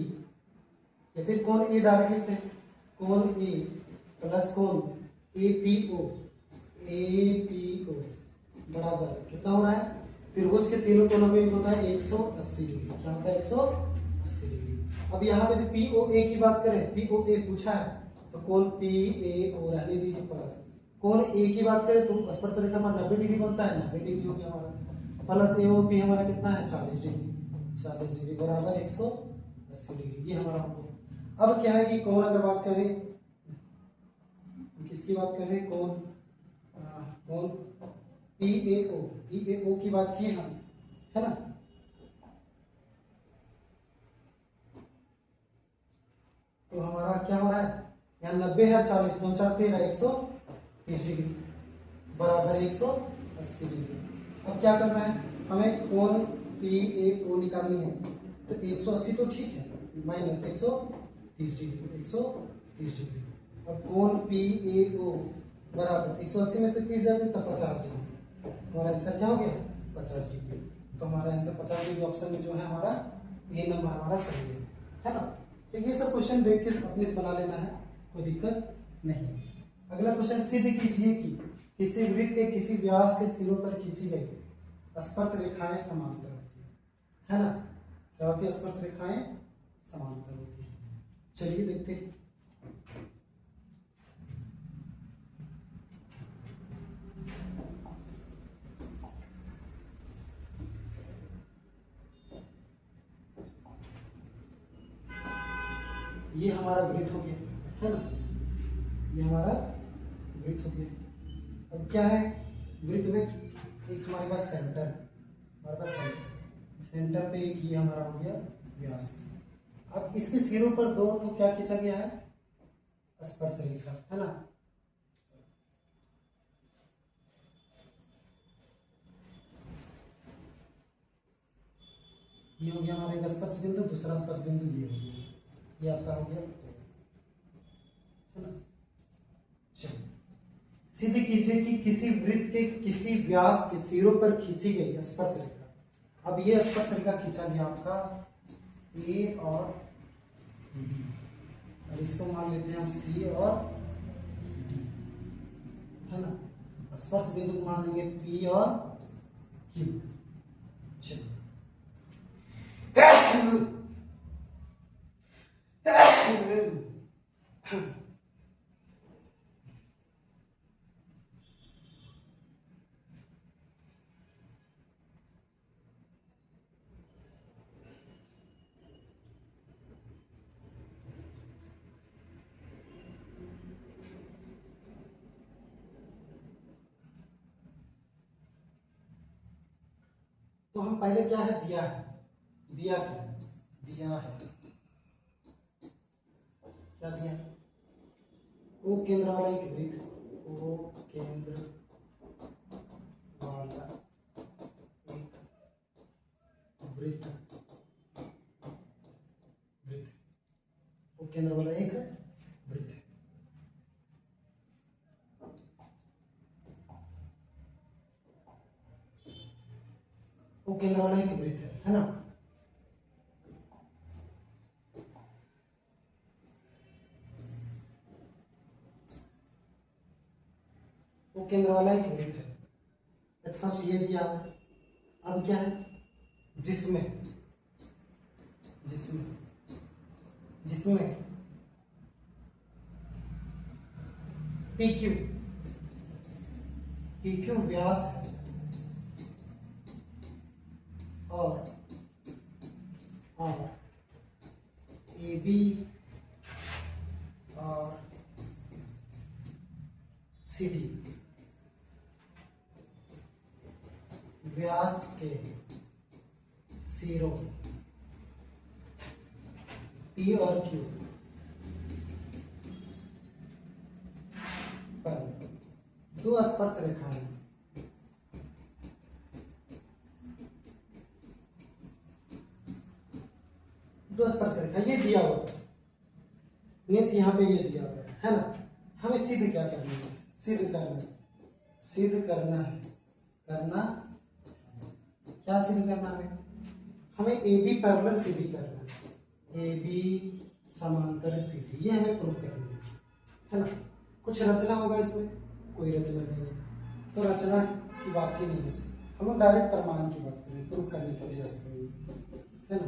या फिर कोण A डायरेक्ट लिखते हैं कोण A प्लस कोण APO बराबर कितना हो रहा है, त्रिभुज के तीनों कोनों में होता है 180 डिग्री। क्या होता है 180 डिग्री। अब यहाँ पे POA की बात करें, POA पूछा है तो कोण PAO रहने दीजिए प्लस, कोण A की बात करें तो स्पर्श रेखा में 90 डिग्री बनता है, 90 डिग्री हो गया हमारा, प्लस AOP हमारा कितना है 40 डिग्री, 40 डिग्री बराबर 180 डिग्री, ये हमारा हो गया। अब क्या है कि कोण अगर बात करें, किसकी बात कर रहे हैं, कोण PAO की बात की हम, है ना। तो हमारा क्या हो रहा है, यहाँ 90 है 40 49 13 130 डिग्री बराबर 180 डिग्री। अब क्या करना है, हमें कोण PAO निकालनी है, तो 180 तो ठीक है माइनस 130 डिग्री, 130 डिग्री। अब कोण PAO बराबर 180 में से 30 जाएगा तो 50 डिग्री, हमारा आंसर क्या हो गया 50 डिग्री। तो हमारा आंसर 50 डिग्री ऑप्शन में जो है हमारा ए नंबर हमारा सही है ना। तो ये सब क्वेश्चन देख के अपने से बना लेना है, कोई दिक्कत नहीं। अगला क्वेश्चन, सिद्ध कीजिए कि किसी वृत्त के किसी व्यास के सिरों पर खींची गई स्पर्श रेखाएं समांतर होती है ना। क्या होती है, स्पर्श रेखाएं समांतर होती है। चलिए देखते हैं। ये हमारा वृत्त हो गया, है ना, ये हमारा वृत्त हो गया। अब क्या है, वृत्त में एक हमारे पास सेंटर है, हमारे पास सेंटर पे एक ये हमारा हो गया व्यास। अब इसके सिरों पर दो तो क्या खींचा गया है, स्पर्श रेखा, है ना। ये हो गया हमारा एक स्पर्श बिंदु, दूसरा स्पर्श बिंदु ये हो गया, ये आपका हो गया, है ना। चलिए, सिद्ध कीजिए कि किसी वृत्त के किसी व्यास के सिरों पर खींची गई स्पर्श रेखा। अब ये स्पर्श रेखा खींचा गया आपका ए और बी, और इसको मान लेते हैं हम सी और डी, है ना। स्पर्श बिंदु को मान लेंगे पी और क्यू। चलिए तो हम पहले क्या है, दिया है, दिया क्या है, दिया है, क्या दिया है, ओ केंद्र वाला एक वृत्त, ओ केंद्र वाला एक वृत्त, वृत्त, ओ केंद्र वाला एक वृत्त है। ओ केंद्र वाला एक वृत्त है ना। वो केंद्र वाला एक वृत्त है। एट फर्स्ट ये दिया है। अब क्या है, जिसमें जिसमें जिसमें PQ PQ व्यास है और AB और CD व्यास के सिरों P और Q पर दो स्पर्श रेखाएं दो स्पर्श रेखा ये दिया हुआ मीन्स यहाँ पे ये दिया हुआ है ना। हमें सिद्ध क्या करना है, सिद्ध करना है क्या सिद्ध करना है, हमें AB पैरेलल CD करना है, AB समांतर CD, ये हमें प्रूव करना है ना। कुछ रचना होगा इसमें, कोई रचना नहीं है, तो रचना की बात ही नहीं है, हम लोग डायरेक्ट प्रमाण की बात करेंगे, प्रूफ करने का प्रयास करेंगे, है ना,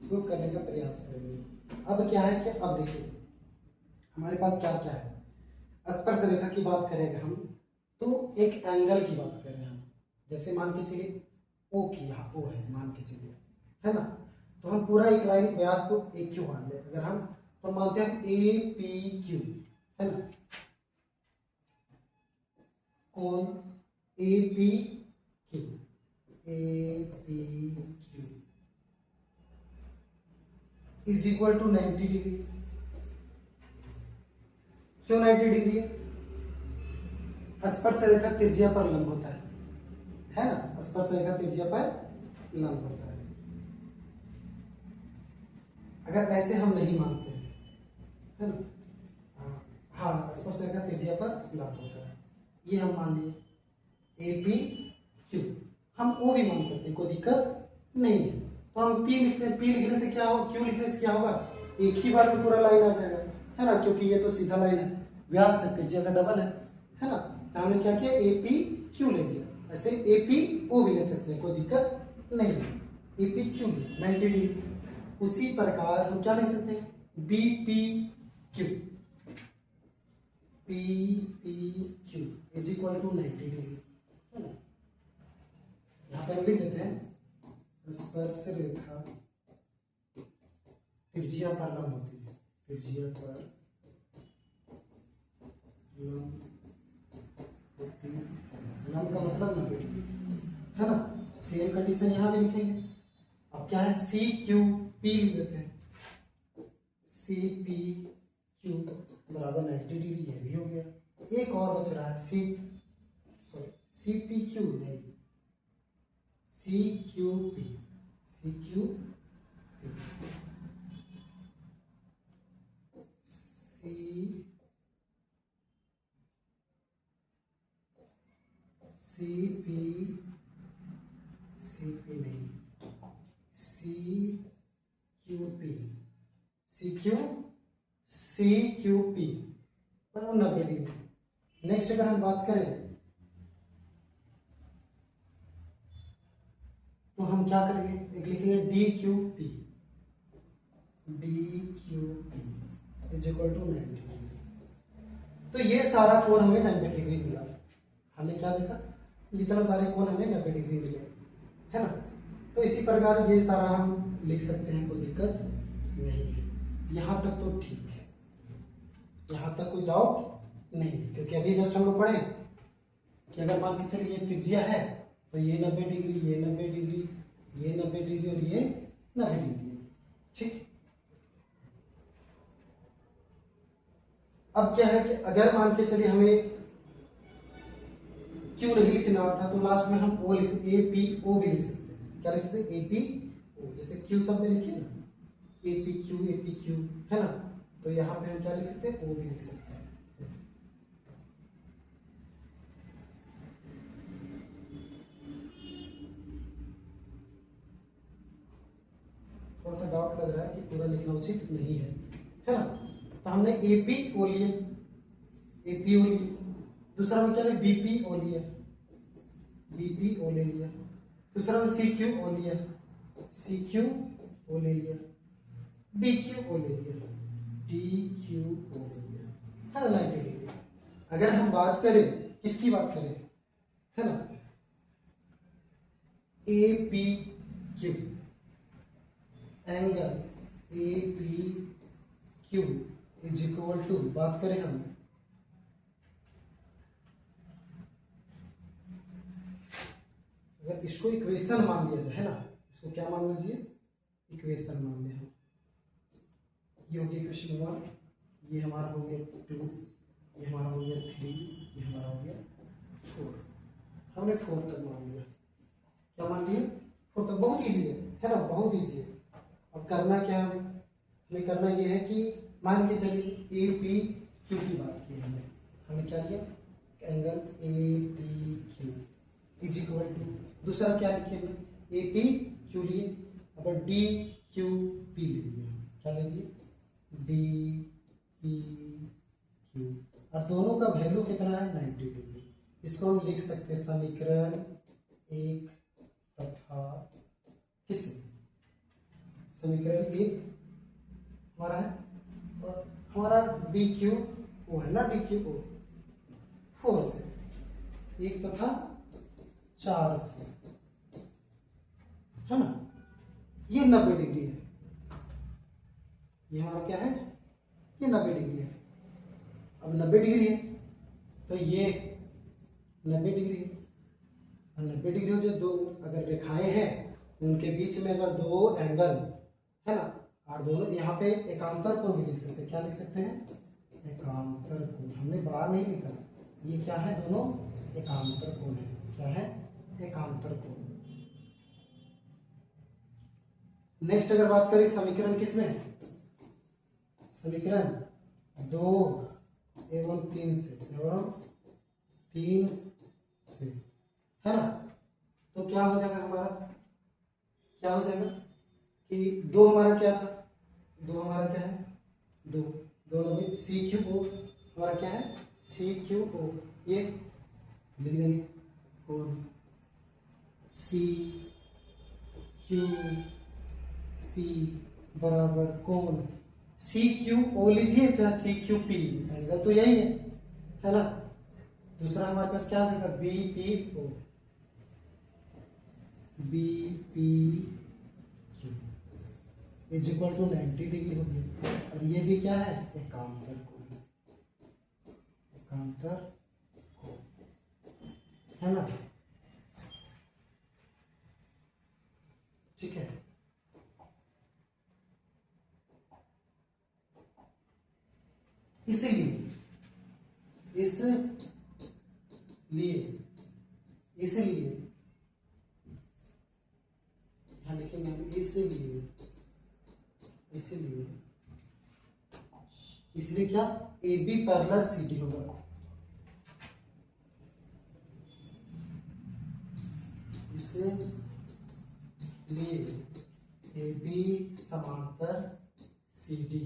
प्रूफ करने का प्रयास करेंगे। अब क्या है कि अब देखिए हमारे पास क्या क्या है, स्पर्श रेखा की बात करेंगे हम तो एक एंगल की बात करें हम, जैसे मान के चलिए ओ की, यहाँ ओ है मान के चलिए, है ना, तो हम पूरा एक लाइन व्यास को ए क्यू मान लें, अगर हम तो मानते हैं ए पी क्यू, है ना, कोण A P Q, A P Q is equal to 90 degree. क्यों 90 डिग्री है? स्पर्श रेखा त्रिज्या पर लंब होता है ना, स्पर्श रेखा त्रिज्या पर लंब होता है। अगर ऐसे हम नहीं मानते हैं, है ना, हाँ स्पर्श रेखा त्रिज्या पर लंब होता है, ये हम मान लिए ए पी क्यू, हम ओ भी मान सकते हैं, कोई दिक्कत नहीं है। तो हम पी लिखते हैं, पी लिखने से क्या होगा, क्यू लिखने से क्या होगा, एक ही बार में पूरा लाइन आ जाएगा, है ना, क्योंकि ये तो सीधा लाइन है, व्यास है त्रिज्या का डबल है ना, तो हमने क्या किया ए पी क्यू ले लिया। ऐसे ए पी ओ भी ले सकते हैं, कोई दिक्कत नहीं है, ए पी क्यू 90 डिग्री। उसी प्रकार हम क्या लिख सकते हैं, B P Q, P P Q is equal to 90 degree, है ना। यहाँ पर लिख देते हैं स्पर्श रेखा त्रिज्या पर लंब होती है, त्रिज्या पर लंब होती है, लंब का मतलब 90 डिग्री, है ना। सेम कंडीशन यहाँ भी लिखेंगे। अब क्या है, सी क्यू पी लिख देते हैं, सी पी क्यू बराबर 90 डिग्री, ये भी हो गया। एक और बच रहा है सी पी क्यू नहीं, C Q P, C Q P, C P नहीं, C Q P, C Q P 90 degree. Next अगर हम बात करें तो हम क्या करेंगे, एक लिखेंगे D Q P, D Q P is equal to 90 degree. तो ये सारा कोण हमें 90 डिग्री मिला। हमने क्या देखा, इतना सारे कोण हमें 90 डिग्री मिले, है ना। तो इसी प्रकार ये सारा हम लिख सकते हैं, कोई दिक्कत नहीं है। यहाँ तक तो ठीक है, यहाँ तक कोई डाउट नहीं है, क्योंकि अभी जस्ट हम लोग पढ़े कि अगर मान के चलिए ये त्रिज्या है तो ये 90 डिग्री, ये 90 डिग्री, ये 90 डिग्री और ये 90 डिग्री, ठीक। अब क्या है कि अगर मान के चलिए हमें क्यू नहीं लिखना था तो लास्ट में हम ओ लिख सकते, ए पी ओ भी लिख सकते हैं। क्या लिख सकते हैं, ए पी ओ, जैसे क्यू शब्द में लिखिए ना, ए पी क्यू, है ना, तो यहाँ पे हम क्या लिख सकते हैं, ओ भी लिख सकते हैं। थोड़ा सा डाउट लग रहा है कि पूरा लिखना उचित नहीं है ना। तो हमने ए पी ओ लिए, ए पी ओ लिए, दूसरा में क्या लिया, बी पी ओ लिया, बी पी ओ ले लिया, दूसरा में सी क्यू ओ लिया, सी क्यू ओ ले लिया, डी क्यू ओ ले लिया, डी क्यू ओ ले लिया, है ना 90 डिग्री। अगर हम बात करें, किसकी बात करें, है ना, A P Q, angle A P Q is equal to, बात करें हम अगर इसको इक्वेशन मान लिया जाए, है ना, इसको क्या मान लीजिए, इक्वेशन मान लिया हम, ये हो गया इक्वेशन 1, ये हमारा हो गया 2, ये हमारा हो गया 3, ये हमारा हो गया 4, हमने 4 तक मान लिया। क्या मान लिया, 4 तक। बहुत इजी है ना, बहुत इजी है। अब करना क्या है, हमें करना ये है कि मान के चलिए ए पी क्यू की बात की हमने क्या लिया, angle A P Q is equal to, दूसरा क्या लिखे हमने, ए पी क्यू लिए, अब डी क्यू पी ले लिया, क्या ले लिए, डी पी क्यू, और दोनों का वैल्यू कितना है, 90 डिग्री, इसको हम लिख सकते हैं समीकरण 1 तथा किस समीकरण 1 हमारा है और हमारा डी क्यू ओ है ना, डी क्यू ओ 4 से 1 तथा 4 से, है ना। ये 90 डिग्री है, ये हमारा क्या है, ये 90 डिग्री है। अब 90 डिग्री है तो ये 90 डिग्री है, और 90 डिग्री हो जो दो अगर रेखाएं हैं उनके बीच में अगर दो एंगल है ना, और दोनों यहाँ पे एकांतर कोण भी लिख सकते हैं। क्या लिख सकते हैं, एकांतर कोण। हमने बाहर नहीं लिखा, ये क्या है, दोनों एकांतर कोण है। क्या है, एकांतर कोण। नेक्स्ट अगर बात करें समीकरण किसमें, समीकरण 2 एवं 3 से, एवं 3 से, है ना। तो क्या हो जाएगा हमारा, क्या हो जाएगा कि 2 हमारा क्या था, 2 हमारा क्या है, 2 दोनों में सी क्यू ओ हमारा क्या है, सी क्यू ओ, ये लिख देंगे कोण सी क्यू पी बराबर कोण सी क्यू ओ लीजिए चाहे सी क्यू पी, एंगल तो यही है ना। दूसरा हमारे पास क्या हो जाएगा, B P O, B P Q is equal to 90 degree हो गई। और ये भी क्या है, एकांतर कोण, एकांतर कोण, है ना। ठीक है, इसलिए यहाँ लिखेंगे हम, इसलिए क्या, A B parallel C D होगा। इसलिए ए बी समांतर सी डी,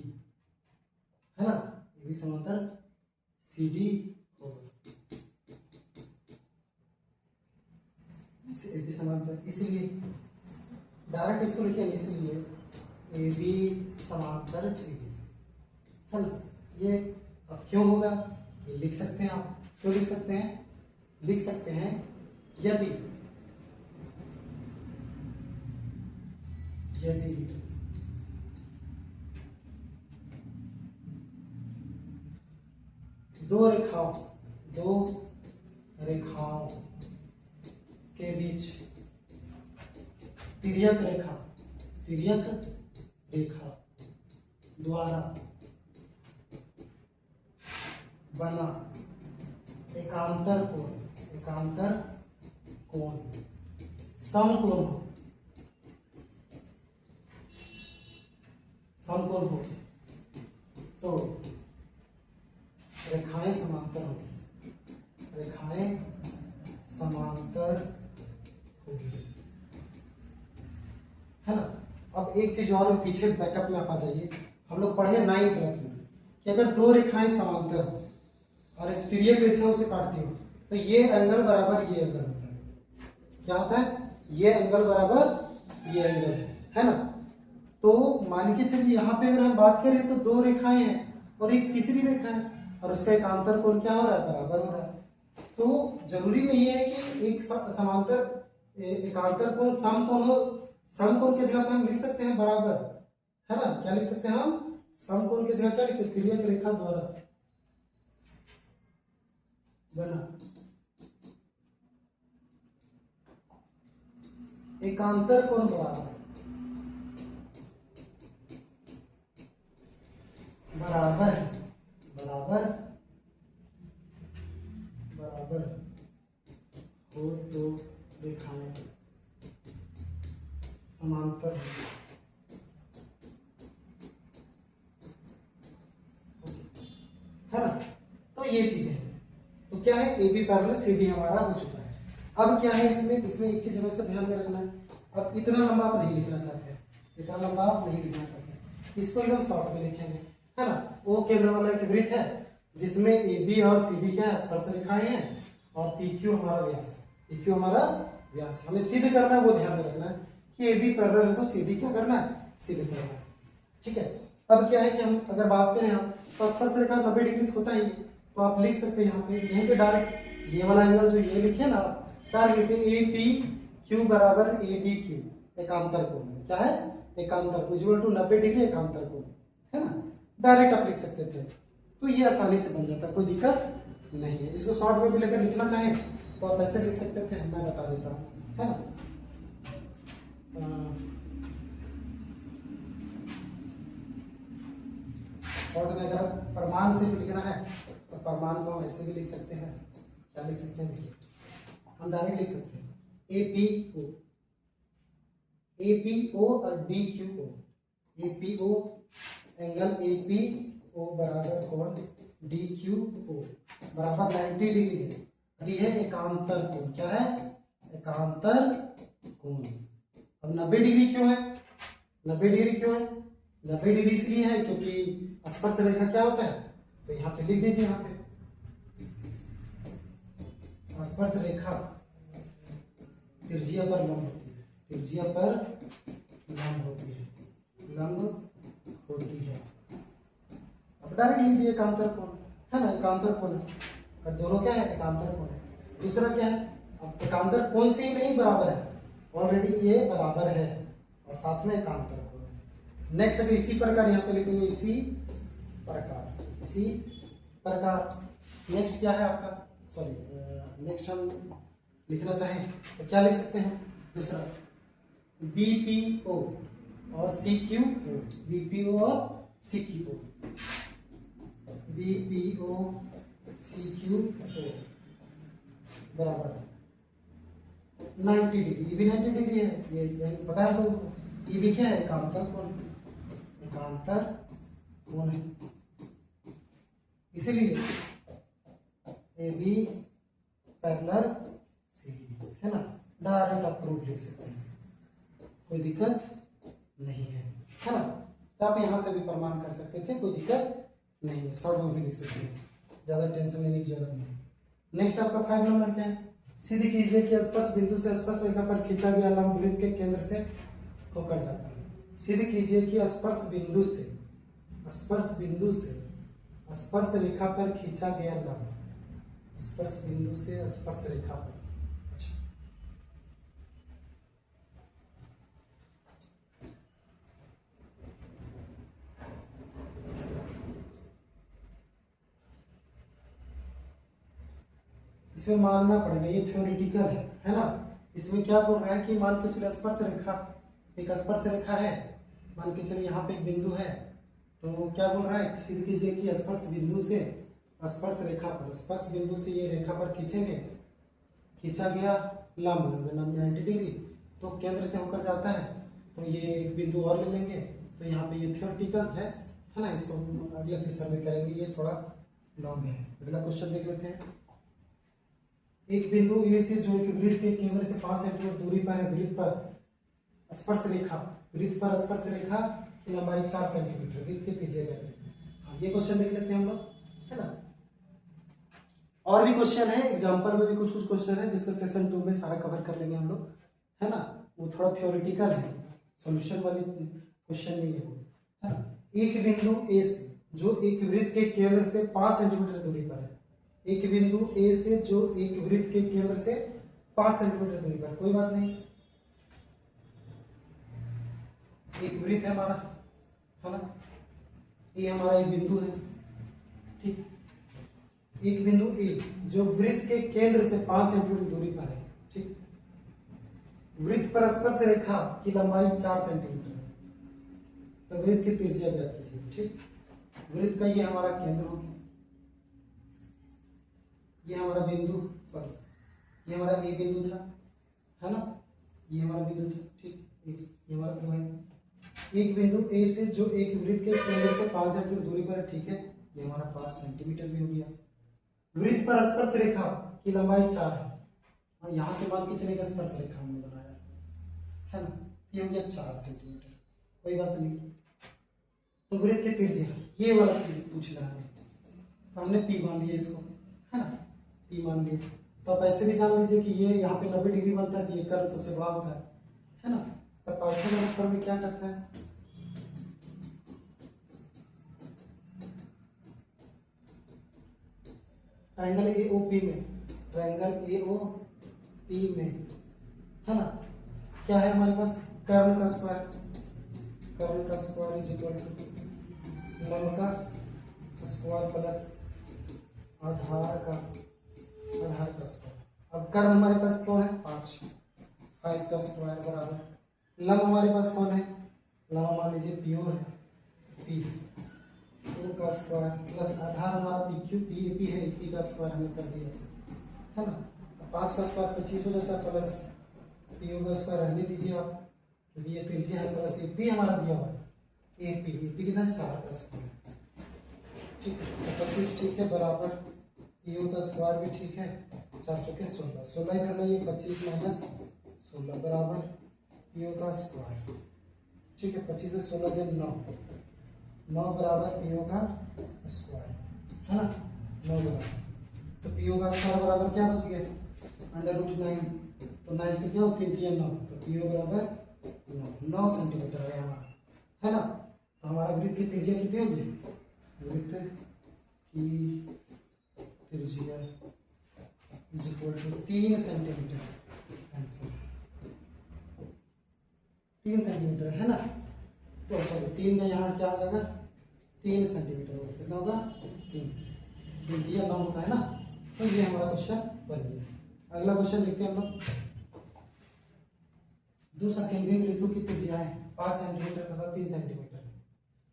है ना, ए बी समांतर सी डी होगा, ए बी समांतर। इसलिए डायरेक्ट इसको लिखेंगे, इसलिए ए बी समांतर सी डी, है ना। ये अब क्यों होगा, ये लिख सकते हैं आप, क्यों लिख सकते हैं, लिख सकते हैं यदि दो रेखाओं के बीच तिर्यक रेखा द्वारा बना एकांतर कोण समकोण हो तो रेखाएं समांतर होगी, है ना। अब एक चीज और पीछे बैकअप में आप आ जाइए, हम लोग पढ़े 9th क्लास में कि अगर दो रेखाएं समांतर हो और एक तिर्यक रेखाओं से काटती हो तो ये एंगल बराबर ये एंगल होता है। क्या होता है, ये एंगल बराबर ये एंगल है ना। तो मान के चलिए यहाँ पे अगर हम बात करें तो दो रेखाएं हैं और एक तीसरी रेखा है और उसका एकांतर कोण क्या हो रहा है, बराबर हो रहा है। तो जरूरी नहीं है कि एक समांतर एकांतर कोण समकोण हो, समकोण की जगह पे हम लिख सकते हैं बराबर, है ना। क्या लिख सकते हैं हम, समकोण की जगह क्या लिख सकते हैं, तिर्यक रेखा द्वारा बना एकांतर कोण बराबर हो तो रेखाएं समांतर है ना। तो ये चीजें हैं, तो क्या है, A B parallel C D हमारा हो चुका है। अब क्या है, इसमें एक चीज हमें ध्यान में रखना है। अब इतना लंबा आप नहीं लिखना चाहते, इसको एकदम शॉर्ट में लिखेंगे, है ना। वो केंद्र वाला एक वृत्त है जिसमें ए बी और सी डी क्या स्पर्श रेखाएं हैं और पी क्यू हमारा व्यास है, पी क्यू हमारा व्यास। हमें सिद्ध करना है, वो ध्यान में रखना है कि ए बी पैरेलल को सी डी क्या करना है, सिद्ध करना है। ठीक है, अब क्या है कि हम अगर बात करें हम तो स्पर्श रेखा 90 डिग्री होता ही, तो आप लिख सकते हैं यहाँ पे, यहीं पे डायरेक्ट ये वाला एंगल जो ये लिखे ना, डायरेक्ट लिखते हैं ए पी क्यू बराबर ए डी क्यू, एकांतर कोण। क्या है, एकांतर कोण इक्वल टू 90 डिग्री एकांतर कोण, है ना, डायरेक्ट आप लिख सकते थे, तो ये आसानी से बन जाता, कोई दिक्कत नहीं है। इसको शॉर्ट में भी लेकर लिखना चाहें तो आप ऐसे लिख सकते थे, मैं बता देता हूँ, है ना। शॉर्ट में अगर प्रमाण से भी लिखना है तो प्रमाण को हम ऐसे भी लिख सकते हैं। क्या लिख सकते हैं, देखिए हम डायरेक्ट लिख सकते हैं ए पी ओ और D Q O, A P O angle A P O बराबर कोण डी क्यू ओ बराबर 90 डिग्री है, ये है एकांतर कोण। क्या है, एकांतर कोण। अब 90 डिग्री क्यों है, 90 डिग्री क्यों है, 90 डिग्री इसलिए है क्योंकि स्पर्श रेखा क्या होता है, तो यहाँ पे लिख दीजिए, यहाँ पे स्पर्श रेखा त्रिज्या पर लंब होती है, त्रिज्या पर लंब होती है, लंब होती है। अब डायरेक्ट लिख दिए एकांतर कोण, है ना, एकांतर कोण है, दोनों क्या है, एकांतर कोण है। दूसरा क्या है, अब एकांतर कोण से ही नहीं बराबर है, ऑलरेडी ये बराबर है और साथ में एकांतर कोण है। नेक्स्ट अभी इसी प्रकार यहाँ पे लिखेंगे, इसी प्रकार, इसी प्रकार। नेक्स्ट क्या है आपका, सॉरी नेक्स्ट हम लिखना चाहें तो क्या लिख सकते हैं, दूसरा बी पी ओ और C Q O, B P O और C Q O, B P O C Q O बराबर 90 डिग्री, ये भी 90 डिग्री है, ये यही पता है आपको। ये भी क्या है, एकांतर कोण, एकांतर कोण है, इसीलिए A B parallel C D, है ना, डायरेक्ट आप प्रूफ लिख सकते हैं, कोई दिक्कत नहीं है ना। तो आप यहाँ से भी प्रमाण कर सकते थे, कोई दिक्कत नहीं है, शॉर्ट में भी लिख सकते हैं, ज्यादा टेंशन लेने की जरूरत नहीं। नेक्स्ट आपका 5 नंबर क्या है, सिद्ध कीजिए कि स्पर्श बिंदु से स्पर्श रेखा पर खींचा गया लंब वृत्त के केंद्र से होकर जाता है। सिद्ध कीजिए कि स्पर्श बिंदु से स्पर्श रेखा पर खींचा गया लंब, स्पर्श बिंदु से स्पर्श रेखा पर, अच्छा इसमें मानना पड़ेगा, ये थ्योरेटिकल है ना। इसमें क्या बोल रहा है कि मान के चले स्पर्श रेखा, एक स्पर्श रेखा है, मान के चले यहाँ पे एक बिंदु है, तो क्या बोल रहा है, सिद्ध कीजिए कि स्पर्श बिंदु से स्पर्श रेखा पर, स्पर्श बिंदु से ये रेखा पर खींचेंगे, खींचा गया लंब 90 डिग्री, तो केंद्र से होकर जाता है, तो ये एक बिंदु और ले लेंगे, तो यहाँ पे ये थ्योरेटिकल है ना, इसको अगले सेशन में करेंगे, ये थोड़ा लॉन्ग है। अगला क्वेश्चन देख लेते हैं। एक बिंदु ए से जो कि वृत्त के केंद्र से 5 सेंटीमीटर दूरी पर है, वृत्त पर स्पर्श रेखा, वृत्त पर स्पर्श रेखा की लंबाई 4 सेंटीमीटर, वृत्त के त्रिज्या कहते हैं। ये क्वेश्चन देख लेते हैं हम लोग, है ना। और भी क्वेश्चन है, एग्जांपल में भी कुछ कुछ क्वेश्चन है जिसको सेशन 2 में सारा कवर कर लेंगे हम लोग, है ना। वो थोड़ा थ्योरेटिकल है, सॉल्यूशन वाली क्वेश्चन नहीं है वो, है ना। एक बिंदु ए से जो एक वृत्त के केंद्र से 5 सेंटीमीटर दूरी पर है, एक बिंदु ए से जो एक वृत्त के केंद्र से 5 सेंटीमीटर दूरी पर, कोई बात नहीं, एक वृत्त है हमारा, है ना, ये हमारा एक बिंदु है, ठीक। एक बिंदु ए जो वृत्त के केंद्र से 5 सेंटीमीटर दूरी पर है, ठीक। वृत्त पर स्पर्श रेखा की लंबाई 4 सेंटीमीटर है, तो वृत्त की त्रिज्या ज्ञात कीजिए, ठीक। वृत्त का ये हमारा केंद्र हो गया, ये हमारा बिंदु, सॉरी ये हमारा ए बिंदु था, है ना, ये हमारा बिंदु था, ठीक। ये हमारा ओ है। एक बिंदु ए से जो एक वृत्त के केंद्र से 5 सेंटीमीटर दूरी पर है, ठीक है, ये हमारा 5 सेंटीमीटर भी हो गया। वृत्त पर स्पर्श रेखा की लंबाई 4 है, और यहां से मान के चलेगा स्पर्श रेखा हमने बनाया, है ना, ये हो गया 4 सेंटीमीटर, कोई बात नहीं। तो वृत्त की त्रिज्या, ये वाला चीज पूछ रहा है, तो हमने पी मान लिया इसको, है ना, पी मान लिया, तो आप ऐसे भी जान लीजिए कि ये यहाँ पे 90 डिग्री बनता है, तो ये कर्व सबसे बड़ा होता है ना। तो पाइथागोरस कर्व में क्या करता है, ट्रायंगल एओपी में, ट्रायंगल एओपी में, है ना, क्या है हमारे पास, कर्ण का स्क्वायर, कर्ण का स्क्वायर इज इक्वल टू लंब का स्क्वायर प्लस आधार का स्क्वायर। अब कर्ण हमारे पास कौन है, 5, 5 का स्क्वायर बराबर लंब हमारे पास कौन है, लंब मान लीजिए पीओ है, पी का स्क्वायर प्लस आधार हमारा पी क्यू पी है, पी का स्क्वायर हमने कर दिया, है ना। 5 का स्क्वायर 25 हो जाता है, प्लस पीओ का स्क्वायर रहने दीजिए आप, क्योंकि ये त्रिज्या है, प्लस ए पी हमारा दिया हुआ है, ए पी कितना है, 4 का स्क्वायर, ठीक है। तो 25 ठीक है बराबर पीओ का स्क्वायर भी ठीक है, 4 चौके 16, 16 करना, ये 25 माइनस 16 बराबर पीओ का स्क्वायर, ठीक है। 25 में 16 जब 9 बराबर पीओ का स्क्वायर, है ना, 9 बराबर, तो पीओ का स्क्वायर बराबर क्या बच गया, √9, तो 9 से क्या हो, 3 3 9, तो पीओ बराबर 9 सेंटीमीटर है हमारा, है ना। तो हमारा वृत्त की त्रिज्या कितनी होगी, वृत्त की त्रिज्या is equal to 3 centimetre, answer 3 centimetre, है ना। तो सॉरी 3 का यहाँ क्या आ जाएगा, 3 सेंटीमीटर होगा, कितना होगा, 3 दिया 9 होता है ना। तो ये हमारा क्वेश्चन बन गया। अगला क्वेश्चन देखते हैं हम लोग, दो सकेंद्रीय वृत्तों की त्रिज्याएं 5 सेंटीमीटर तथा 3 सेंटीमीटर,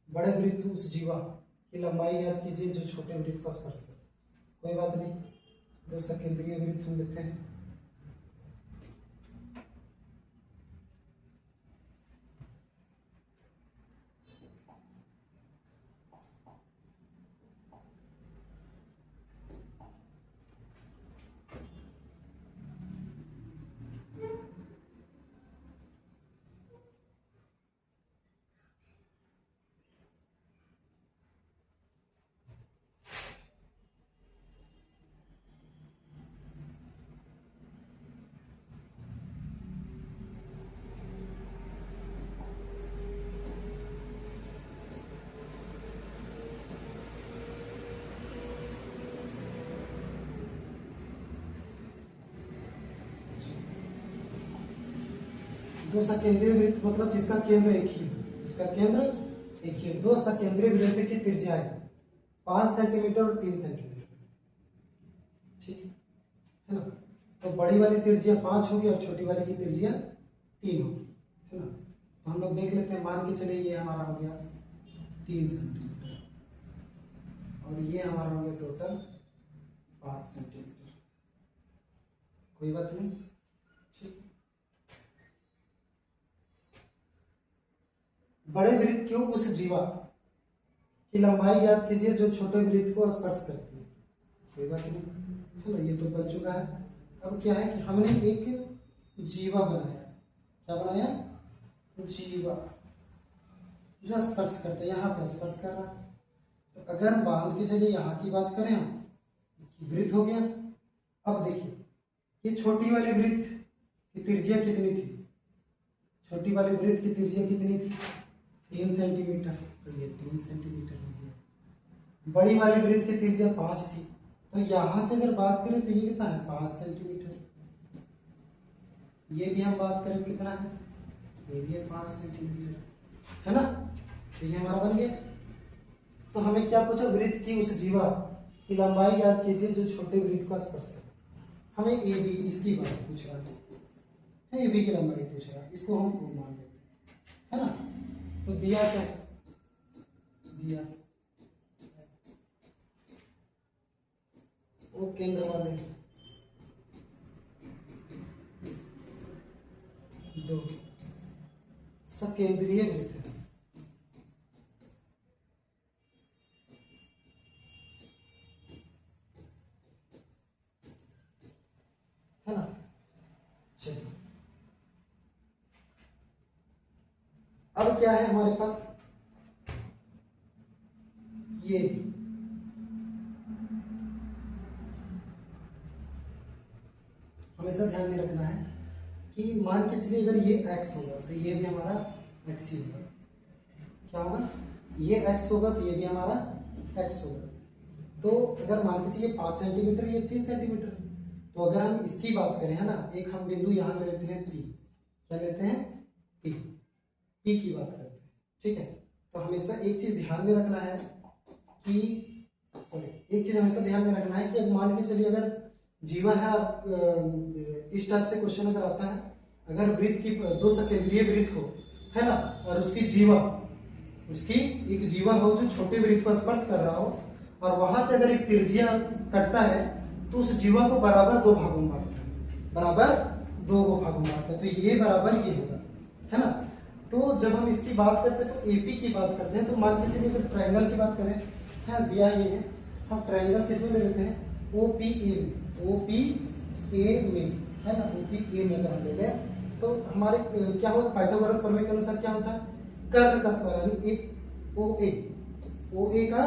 बड़े वृत्त उस जीवा की लंबाई ज्ञात कीजिए जो छोटे वृत्त का स्पर्श करे। कोई बात नहीं, दो सकेंद्रीय वृत्त हम लेते हैं, दो सकेंद्रीय वृत्त मतलब जिसका केंद्र एक ही हो, जिसका केंद्र एक ही हो। दो सकेंद्रीय वृत्त की त्रिज्याएं 5 सेंटीमीटर और 3 सेंटीमीटर, ठीक है ना। तो बड़ी वाली त्रिज्या 5 होगी और छोटी वाली की त्रिज्या 3 होगी, है ना। तो हम लोग देख लेते हैं, मान के चले ये हमारा हो गया 3 सेंटीमीटर और ये हमारा हो गया टोटल 5 सेंटीमीटर, कोई बात नहीं, ठीक। बड़े वृत्त क्यों उस जीवा की लंबाई ज्ञात कीजिए जो छोटे वृत्त को स्पर्श करती है। कोई बात नहीं, है ना, ये तो बन चुका है। अब क्या है कि हमने एक जीवा बनाया, क्या बनाया, जीवा जो स्पर्श करता है, यहाँ पे स्पर्श कर रहा है। तो अगर मान के चलिए यहाँ की बात करें हम, वृत्त हो गया। अब देखिए ये छोटी वाले वृत्त की त्रिज्या कितनी थी, छोटी वाले वृत्त की त्रिज्या कितनी थी, 3 सेंटीमीटर, तो ये 3 सेंटीमीटर हो गया। बड़ी वाली वृत्त की त्रिज्या 5 थी, तो यहां से अगर बात करें तो ये कितना है, 5 सेंटीमीटर। ये भी हम बात करें कितना है, ये भी है 5 सेंटीमीटर, है ना। तो ये हमारा बन गया। तो हमें क्या पूछा, वृत्त की उस जीवा की लंबाई ज्ञात कीजिए जो छोटे वृत्त का स्पर्श करे। हमें ए बी इसकी बात पूछ रहा है, ए बी की लंबाई पूछ रहा है, इसको हम O मान लेते हैं, है ना। तो दिया क्या, दिया वो केंद्र वाले दो सकेंद्रीय वृत्त है, है ना। चलिए अब क्या है हमारे पास, ध्यान में रखना है कि मान के चलिए अगर ये x होगा तो ये भी हमारा x ही होगा। क्या होगा? ये x होगा तो ये भी हमारा x होगा। तो अगर मान के चलिए 5 सेंटीमीटर, ये 3 सेंटीमीटर, तो अगर हम इसकी बात करें, है ना, एक हम बिंदु यहाँ ले लेते हैं P। क्या लेते हैं? P। P की बात करते हैं, ठीक है। तो हमेशा एक चीज ध्यान में रखना है कि एक चीज हमेशा ध्यान में रखना है कि अब मान के चलिए अगर जीवा है और इस टाइप से क्वेश्चन अगर आता है, अगर वृत्त की दो सकेंद्रीय वृत्त हो, है ना, और उसकी एक जीवा हो जो छोटे वृत्त को स्पर्श कर रहा हो, और वहां से अगर एक त्रिज्या कटता है तो उस जीवा को बराबर दो भागों में बांटता है, बराबर दो भागों में बांटता है। तो ये बराबर ये होगा, है ना। तो जब हम इसकी बात करते हैं तो एपी की बात करते हैं, तो मान के चलिए अगर ट्रायंगल की बात करें, है दिया ये है, हम ट्रायंगल किसमें ले लेते हैं? OPA में, है ना, OPA में अगर हम ले लें तो हमारे क्या होगा? पाइथागोरस प्रमेय के अनुसार क्या होता है? कर्ण का स्क्वायर यानी एक OA का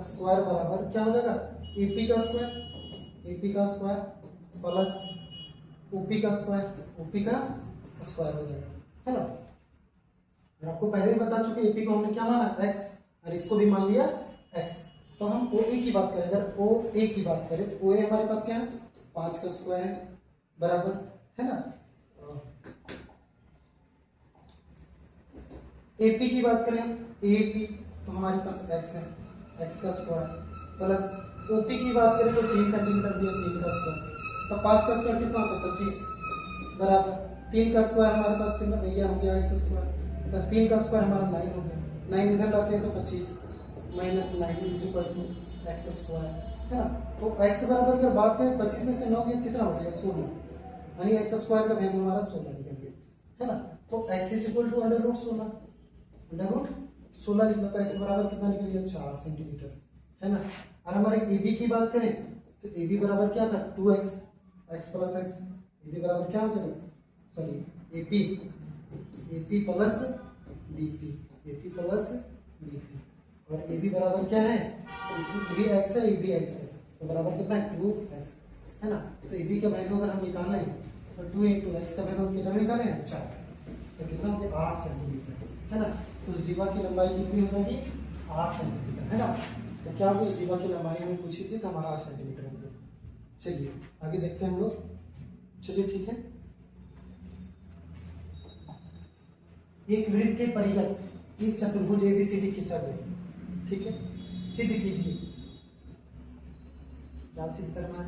स्क्वायर बराबर क्या हो जाएगा? AP का स्क्वायर प्लस OP का स्क्वायर हो जाएगा, है ना। और आपको पहले ही बता चुके AP को हमने क्या माना? x, और इसको भी मान लिया x। तो हम OA की बात करें, अगर OA की बात करें तो OA हमारे पास क्या है? 5 का स्क्वायर है बराबर, है ना। AP की बात करें AP तो हमारे पास x है, x का स्क्वायर प्लस OP की बात करें तो 3 सेंटीमीटर दिया, 3 का स्क्वायर, तो 5 का स्क्वायर कितना होता है? 25 बराबर 3 का स्क्वायर हमारे पास कितना भैया हो गया? x स्क्वायर, तो 3 का स्क्वायर हमारा 9 हो गया, 9 इधर लाते हैं तो 25 minus 9 is equal to x square, है ना। तो x बराबर अगर बात करें 25 में से 9 गया कितना बचेगा? 16, यानी x स्क्वायर का वैल्यू हमारा 16 निकल गया, है ना। तो x is equal to under root 16 लिखना, तो x बराबर कितना निकल गया? 4 सेंटीमीटर, है ना। और हमारे AB की बात करें तो AB बराबर क्या था? 2x, x plus x, AB बराबर क्या हो जाएगा? सॉरी AP प्लस BP और AB बराबर क्या है? इसमें AB x है, AB x है, तो बराबर कितना है? 2x, है ना। तो AB का वैल्यू अगर हम निकालें तो 2 इंटू x का वैल्यू कितना निकालें? 4, तो कितना हो गया? 8 सेंटीमीटर, है ना। तो उस जीवा की लंबाई कितनी हो जाएगी? 8 सेंटीमीटर, है ना। तो क्या होगी? उस जीवा की लंबाई हमें पूछी थी तो हमारा 8 सेंटीमीटर हो गया। चलिए आगे देखते हैं हम लोग। चलिए ठीक है। एक वृत्त के परिगत एक चतुर्भुज ABCD खींचा गया, ठीक है। सिद्ध कीजिए। क्या सिद्ध करना है?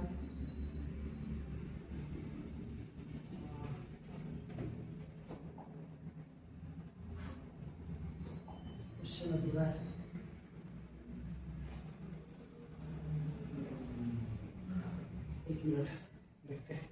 क्वेश्चन अधूरा है। एक मिनट देखते हैं।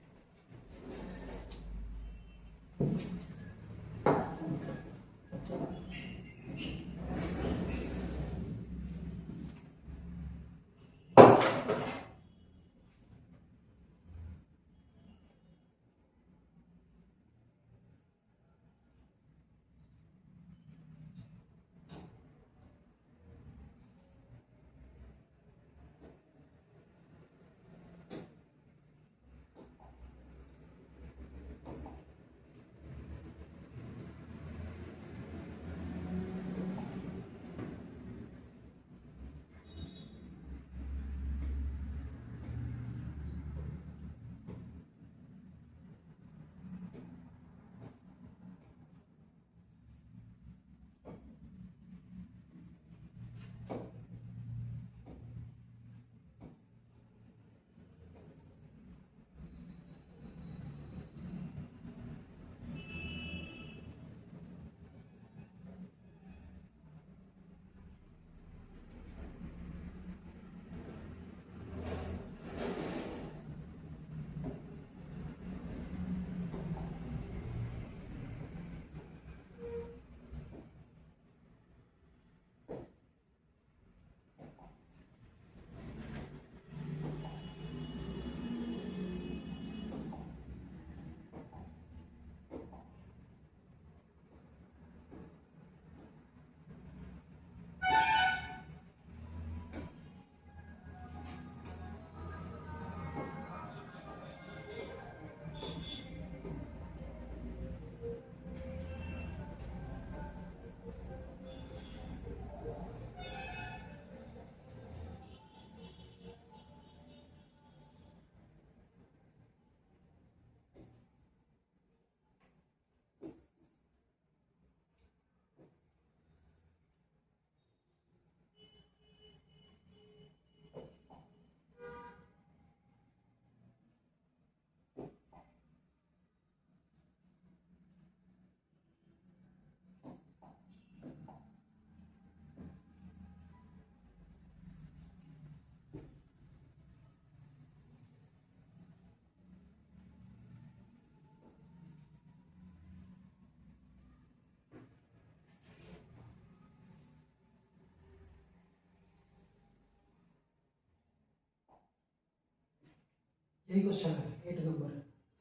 यही क्वेश्चन है 8 नंबर,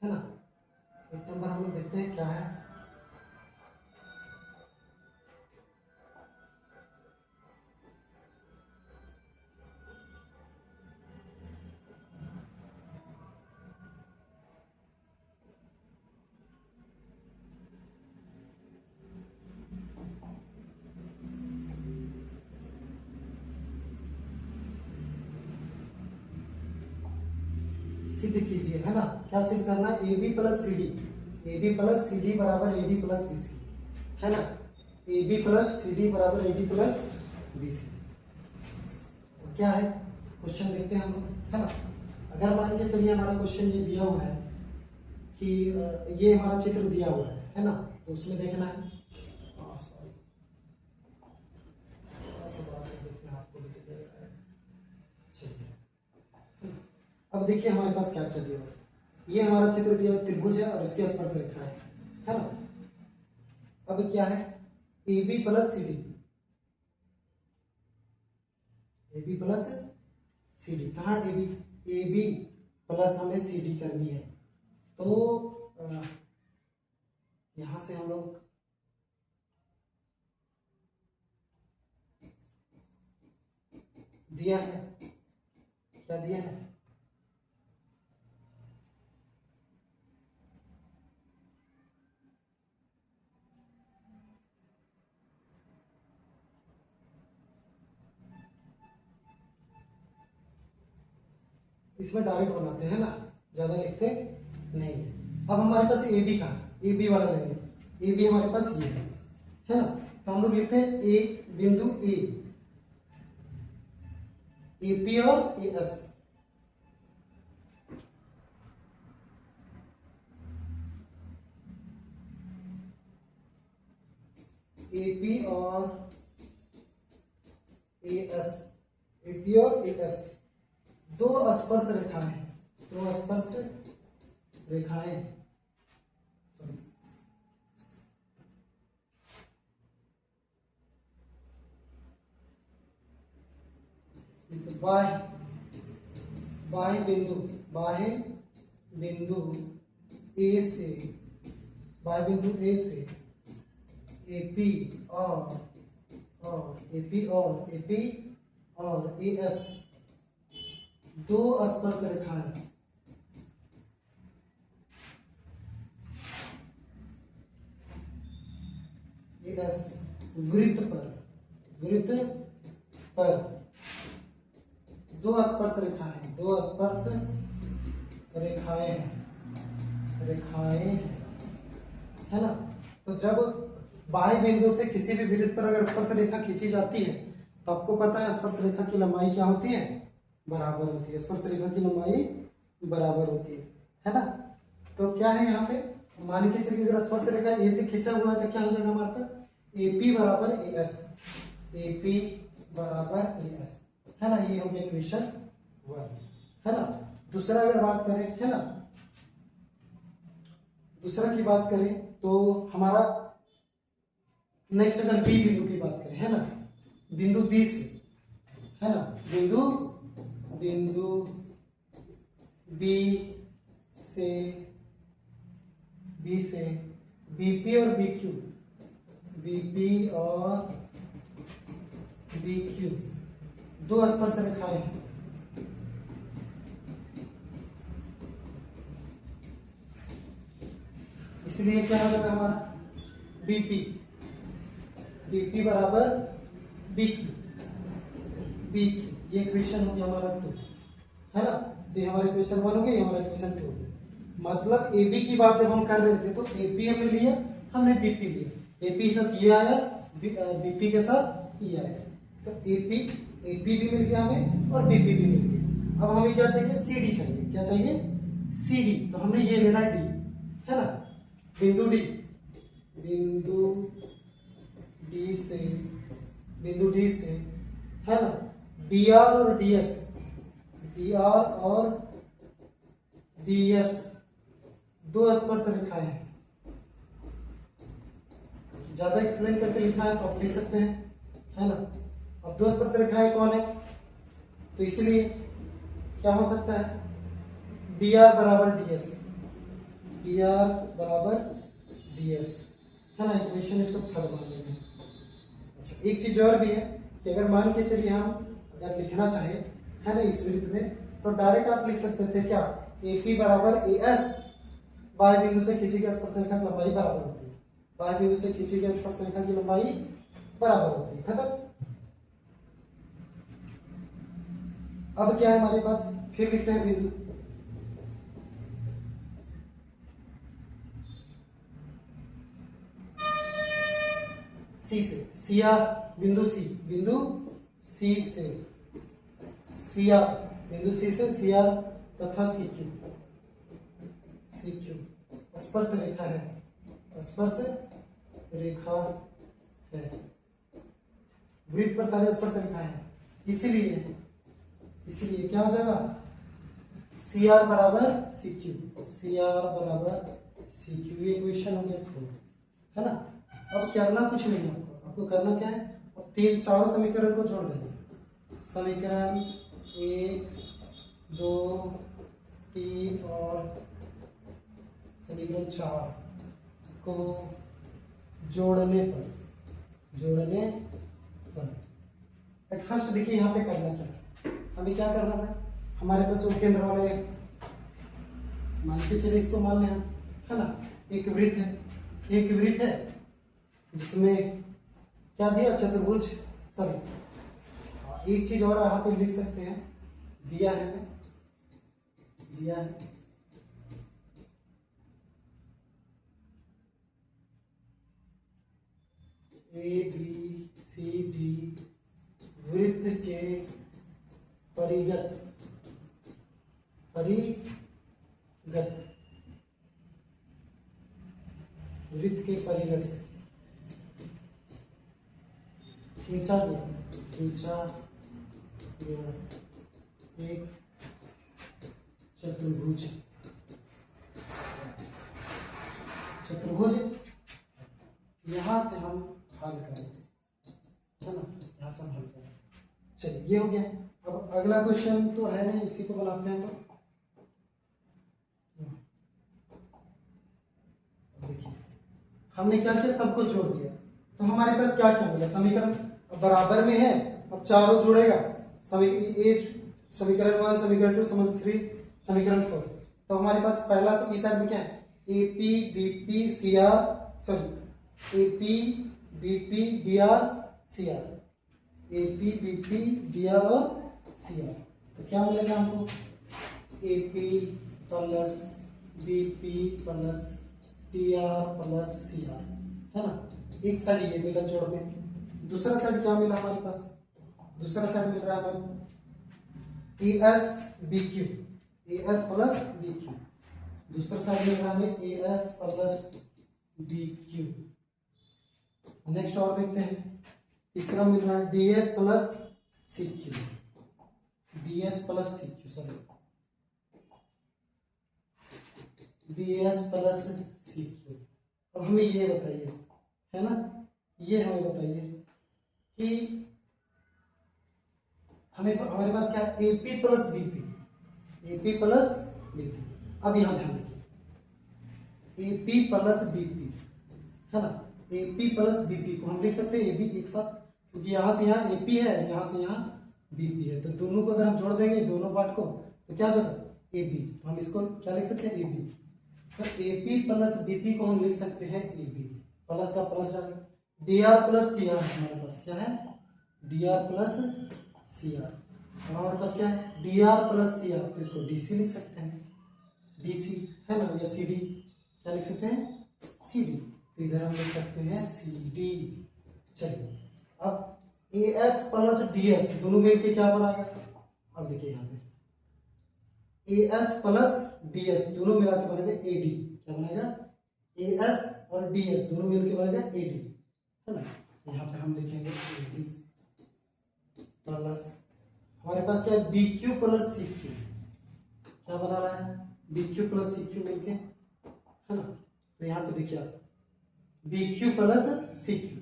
है ना। 8 नंबर हम लोग देखते हैं क्या है। सिद्ध कीजिए, है ना। क्या सिद्ध करना है? A B plus C D, A B plus C D बराबर A D plus B C, है ना। A B plus C D बराबर A D plus B C. क्या है क्वेश्चन देखते हैं हम लोग, है ना। अगर मान के चलिए हमारा क्वेश्चन ये दिया हुआ है कि ये हमारा चित्र दिया हुआ है ना, तो उसमें देखना है, सॉरी देखते हैं आपको भी दिख रहा है। चलिए अब देखिए हमारे पास क्या क्या दिया हुआ है। ये हमारा चित्र दिया त्रिभुज है और उसके स्पर्श रेखा है ना। अब क्या है? A B plus C D, A B plus C D. कहाँ A B? A B plus हमें सी डी करनी है, तो यहां से हम लोग दिया है, क्या दिया है? इसमें डायरेक्ट बनाते हैं ना, ज्यादा लिखते नहीं। अब हमारे पास ए बी का, ए बी वाला लेंगे। ए बी हमारे पास ये है ना, तो हम लोग लिखते हैं ए बिंदु ए पी और ए एस। ए पी और ए एस, ए पी और ए एस दो स्पर्श रेखाएं, दो स्पर्श रेखाएं, बाह्य बिंदु ए से, बाह्य बिंदु ए से एपी और ए एस दो स्पर्श रेखाएं ए एस वृत्त पर दो स्पर्श रेखाएं, दो स्पर्श रेखाएं है ना। तो जब बाह्य बिंदु से किसी भी वृत्त पर अगर स्पर्श रेखा खींची जाती है तो आपको पता है स्पर्श रेखा की लंबाई क्या होती है? बराबर होती है। स्पर्श रेखा की लंबाई बराबर होती है ना। तो क्या है यहाँ पे, मान के चलिए अगर स्पर्श रेखा ए से खींचा हुआ है तो क्या हो जाएगा हमारे पास? एपी बराबर ए एस, एपी बराबर ए एस, है ना। ये हो गया इक्वेशन 1, है ना। दूसरा अगर बात करें, है ना, दूसरा की बात करें तो हमारा नेक्स्ट अगर बी बिंदु की बात करें, है ना, बिंदु बी से, है ना, बिंदु बी से बीपी और बीक्यू, बीपी और बीक्यू दो स्पर्श रेखाएं हैं। इसलिए क्या हो जाएगा हमारा? बीपी, बीपी बराबर बीक्यू, बीक्यू। ये इक्वेशन हो गया हमारा 2, है ना। तो ये हमारा इक्वेशन 1 हो गया, ये हमारा इक्वेशन 2 हो गया। मतलब एबी की बात जब हम कर रहे थे तो एपी हमने लिया, हमने बीपी लिया, एपी के साथ ये आया, बीपी के साथ ये आया, तो एपी भी मिल गया हमें और बीपी भी मिल गया। अब हमें क्या चाहिए? सीडी चाहिए। क्या चाहिए? सीडी। तो हमने ये लेना डी, है ना, बिंदु डी, बिंदु डी से, है ना, डीआर और डीएस, डीआर और डीएस दो स्पर्श रेखाएं हैं। ज्यादा एक्सप्लेन करके लिखना है तो आप लिख सकते हैं, है ना। अब दो स्पर्श रेखाएं कौन है? तो इसलिए क्या हो सकता है? डी आर बराबर डी एस, डी आर बराबर डी एस, है ना। इक्वेशन इसको थर्ड मान लेंगे। अच्छा, एक चीज और भी है कि अगर मान के चलिए हम अगर लिखना चाहे, है ना, इस वृत्त में, तो डायरेक्ट आप लिख सकते थे क्या, ए पी बराबर ए एस, वाई बिंदु से खींची गई स्पर्शरेखा की लंबाई बराबर होती है, वाई बिंदु से खींची गई स्पर्शरेखा की लंबाई बराबर होती है। खत्म। अब क्या है हमारे पास, फिर लिखते हैं बिंदु, सी से, सी आर, बिंदु सी, बिंदु सी से, सी आर, बिंदु सी से सी आर तथा सी क्यू, सी क्यू स्पर्श रेखा है, स्पर्श रेखा है, वृत्त पर सारे स्पर्श रेखा है, इसीलिए इसीलिए क्या हो जाएगा, सी आर बराबर सी क्यू, सी आर बराबर सी क्यू, ये इक्वेशन हो गया 4, है ना। अब करना कुछ नहीं है आपको, आपको करना क्या है, अब तीन चारों समीकरण को जोड़ देंगे, समीकरण 1 2 3 और समीकरण 4 को जोड़ने पर एट फर्स्ट देखिए यहाँ पे करना क्या, हमें क्या करना था, हमारे पास वो केंद्र वाले मान के चलिए, इसको मान लें हम, है ना, एक वृत्त है, एक वृत्त है जिसमें क्या दिया, चतुर्भुज, सॉरी एक चीज और यहाँ पे लिख सकते हैं, दिया है हमें, दिया है ए बी सी डी वृत्त के परिगत वृत्त के परिगत खींचा गया एक चतुर्भुज, यहां से हम हल करेंगे, है ना, यहां से हम हल करेंगे। चलिए ये हो गया। अब अगला क्वेश्चन तो है नहीं, इसी को बनाते हैं हम लोग। देखिए हमने क्या किया, सबको जोड़ दिया, तो हमारे पास क्या क्या मिला, समीकरण बराबर में है, अब चारों जुड़ेगा, समीकरण 1 समीकरण 2 समीकरण 3 समीकरण 4, तो हमारे पास पहला इस साइड में क्या है, A P B P C R, sorry A P B P D R C R, A P B P D R और सी आर, तो क्या मिलेगा हमको, A P plus B P plus D R plus C R, है ना। एक side ये मिला जोड़ में, दूसरा साइड क्या मिला हमारे पास, दूसरा साइड मिल रहा है हमें A S B Q, A S plus B Q, दूसरा साइड मिल रहा है हमें A S plus B Q. Next और देखते हैं, तीसरा मिल रहा है D S plus C Q, D S plus C Q, sorry D S plus C Q. अब हमें ये बताइए, है ना, ये हमें बताइए कि हमारे पास क्या है, AP plus BP, AP plus BP. अब यहां ध्यान देखिए, एपी प्लस बीपी, है ना, एपी प्लस बीपी को हम लिख सकते हैं एबी एक साथ, क्योंकि यहां से यहां एपी है, यहां से यहां बीपी है, तो दोनों को अगर हम जोड़ देंगे दोनों पार्ट को, तो क्या होगा, एबी, तो हम इसको क्या लिख सकते हैं, एबी, तो एपी प्लस बीपी को हम लिख सकते हैं एबी, प्लस का प्लस डालें, D R plus C R, हमारे पास क्या है, D R plus C R, और हमारे पास क्या है, D R plus C R, तो इसको डी सी लिख सकते हैं, डी सी, है ना, या सी डी, क्या लिख सकते हैं, सी डी, तो इधर हम लिख सकते हैं सी डी। चलिए अब A S plus D S दोनों मिलकर क्या बनाएगा, अब देखिए यहाँ पे A S plus D S दोनों मिला के बनेगा ए डी, क्या बनेगा, ए एस और डी एस दोनों मिलकर बनेगा ए डी, है ना। यहाँ पे हम लिखेंगे ए डी प्लस, हमारे पास क्या है, B Q plus C Q, क्या बना रहा है, B Q plus C Q मिलके, है ना। तो यहाँ पे देखिए आप B Q plus C Q,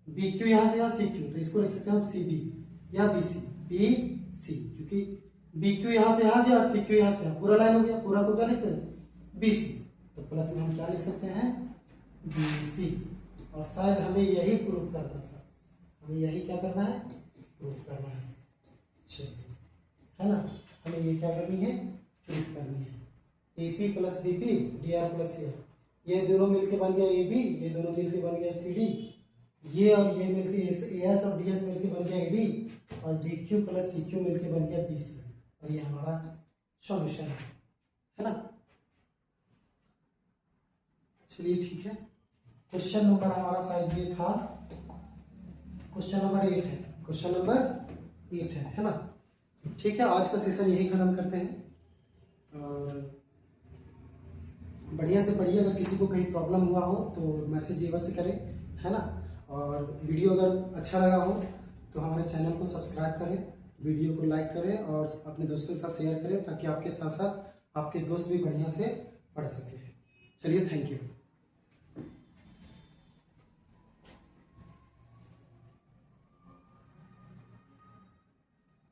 B Q यहाँ से यहाँ सी क्यू, तो इसको लिख सकते हैं हम सी बी या बी सी, बी सी, क्योंकि बी क्यू यहाँ से यहाँ गया और सी क्यू यहाँ से यहाँ, पूरा लाइन हो गया, पूरा को क्या लिखते हैं बी सी, तो प्लस में हम क्या लिख सकते हैं बी सी। और शायद हमें यही प्रूफ करना था, हमें यही क्या करना है प्रूफ करना है, चलिए है ना, हमें ये क्या करनी है प्रूफ करनी है। A P plus B P D R plus A, ये दोनों मिलके बन गया ए बी, ये दोनों मिलके बन गया सी डी, ये और ये मिलके ए एस और डी एस मिलके बन गया ए डी, और D Q plus C Q मिलके बन गया बी सी, और ये हमारा सॉल्यूशन है ना। चलिए ठीक है, क्वेश्चन नंबर हमारा शायद ये था, क्वेश्चन नंबर 8 है, क्वेश्चन नंबर 8 है ना। ठीक है, आज का सेशन यही खत्म करते हैं, और बढ़िया से बढ़िया, अगर किसी को कहीं प्रॉब्लम हुआ हो तो मैसेज अवश्य करें, है ना। और वीडियो अगर अच्छा लगा हो तो हमारे चैनल को सब्सक्राइब करें, वीडियो को लाइक करें और अपने दोस्तों के साथ शेयर करें, ताकि आपके साथ साथ आपके दोस्त भी बढ़िया से पढ़ सकें। चलिए, थैंक यू।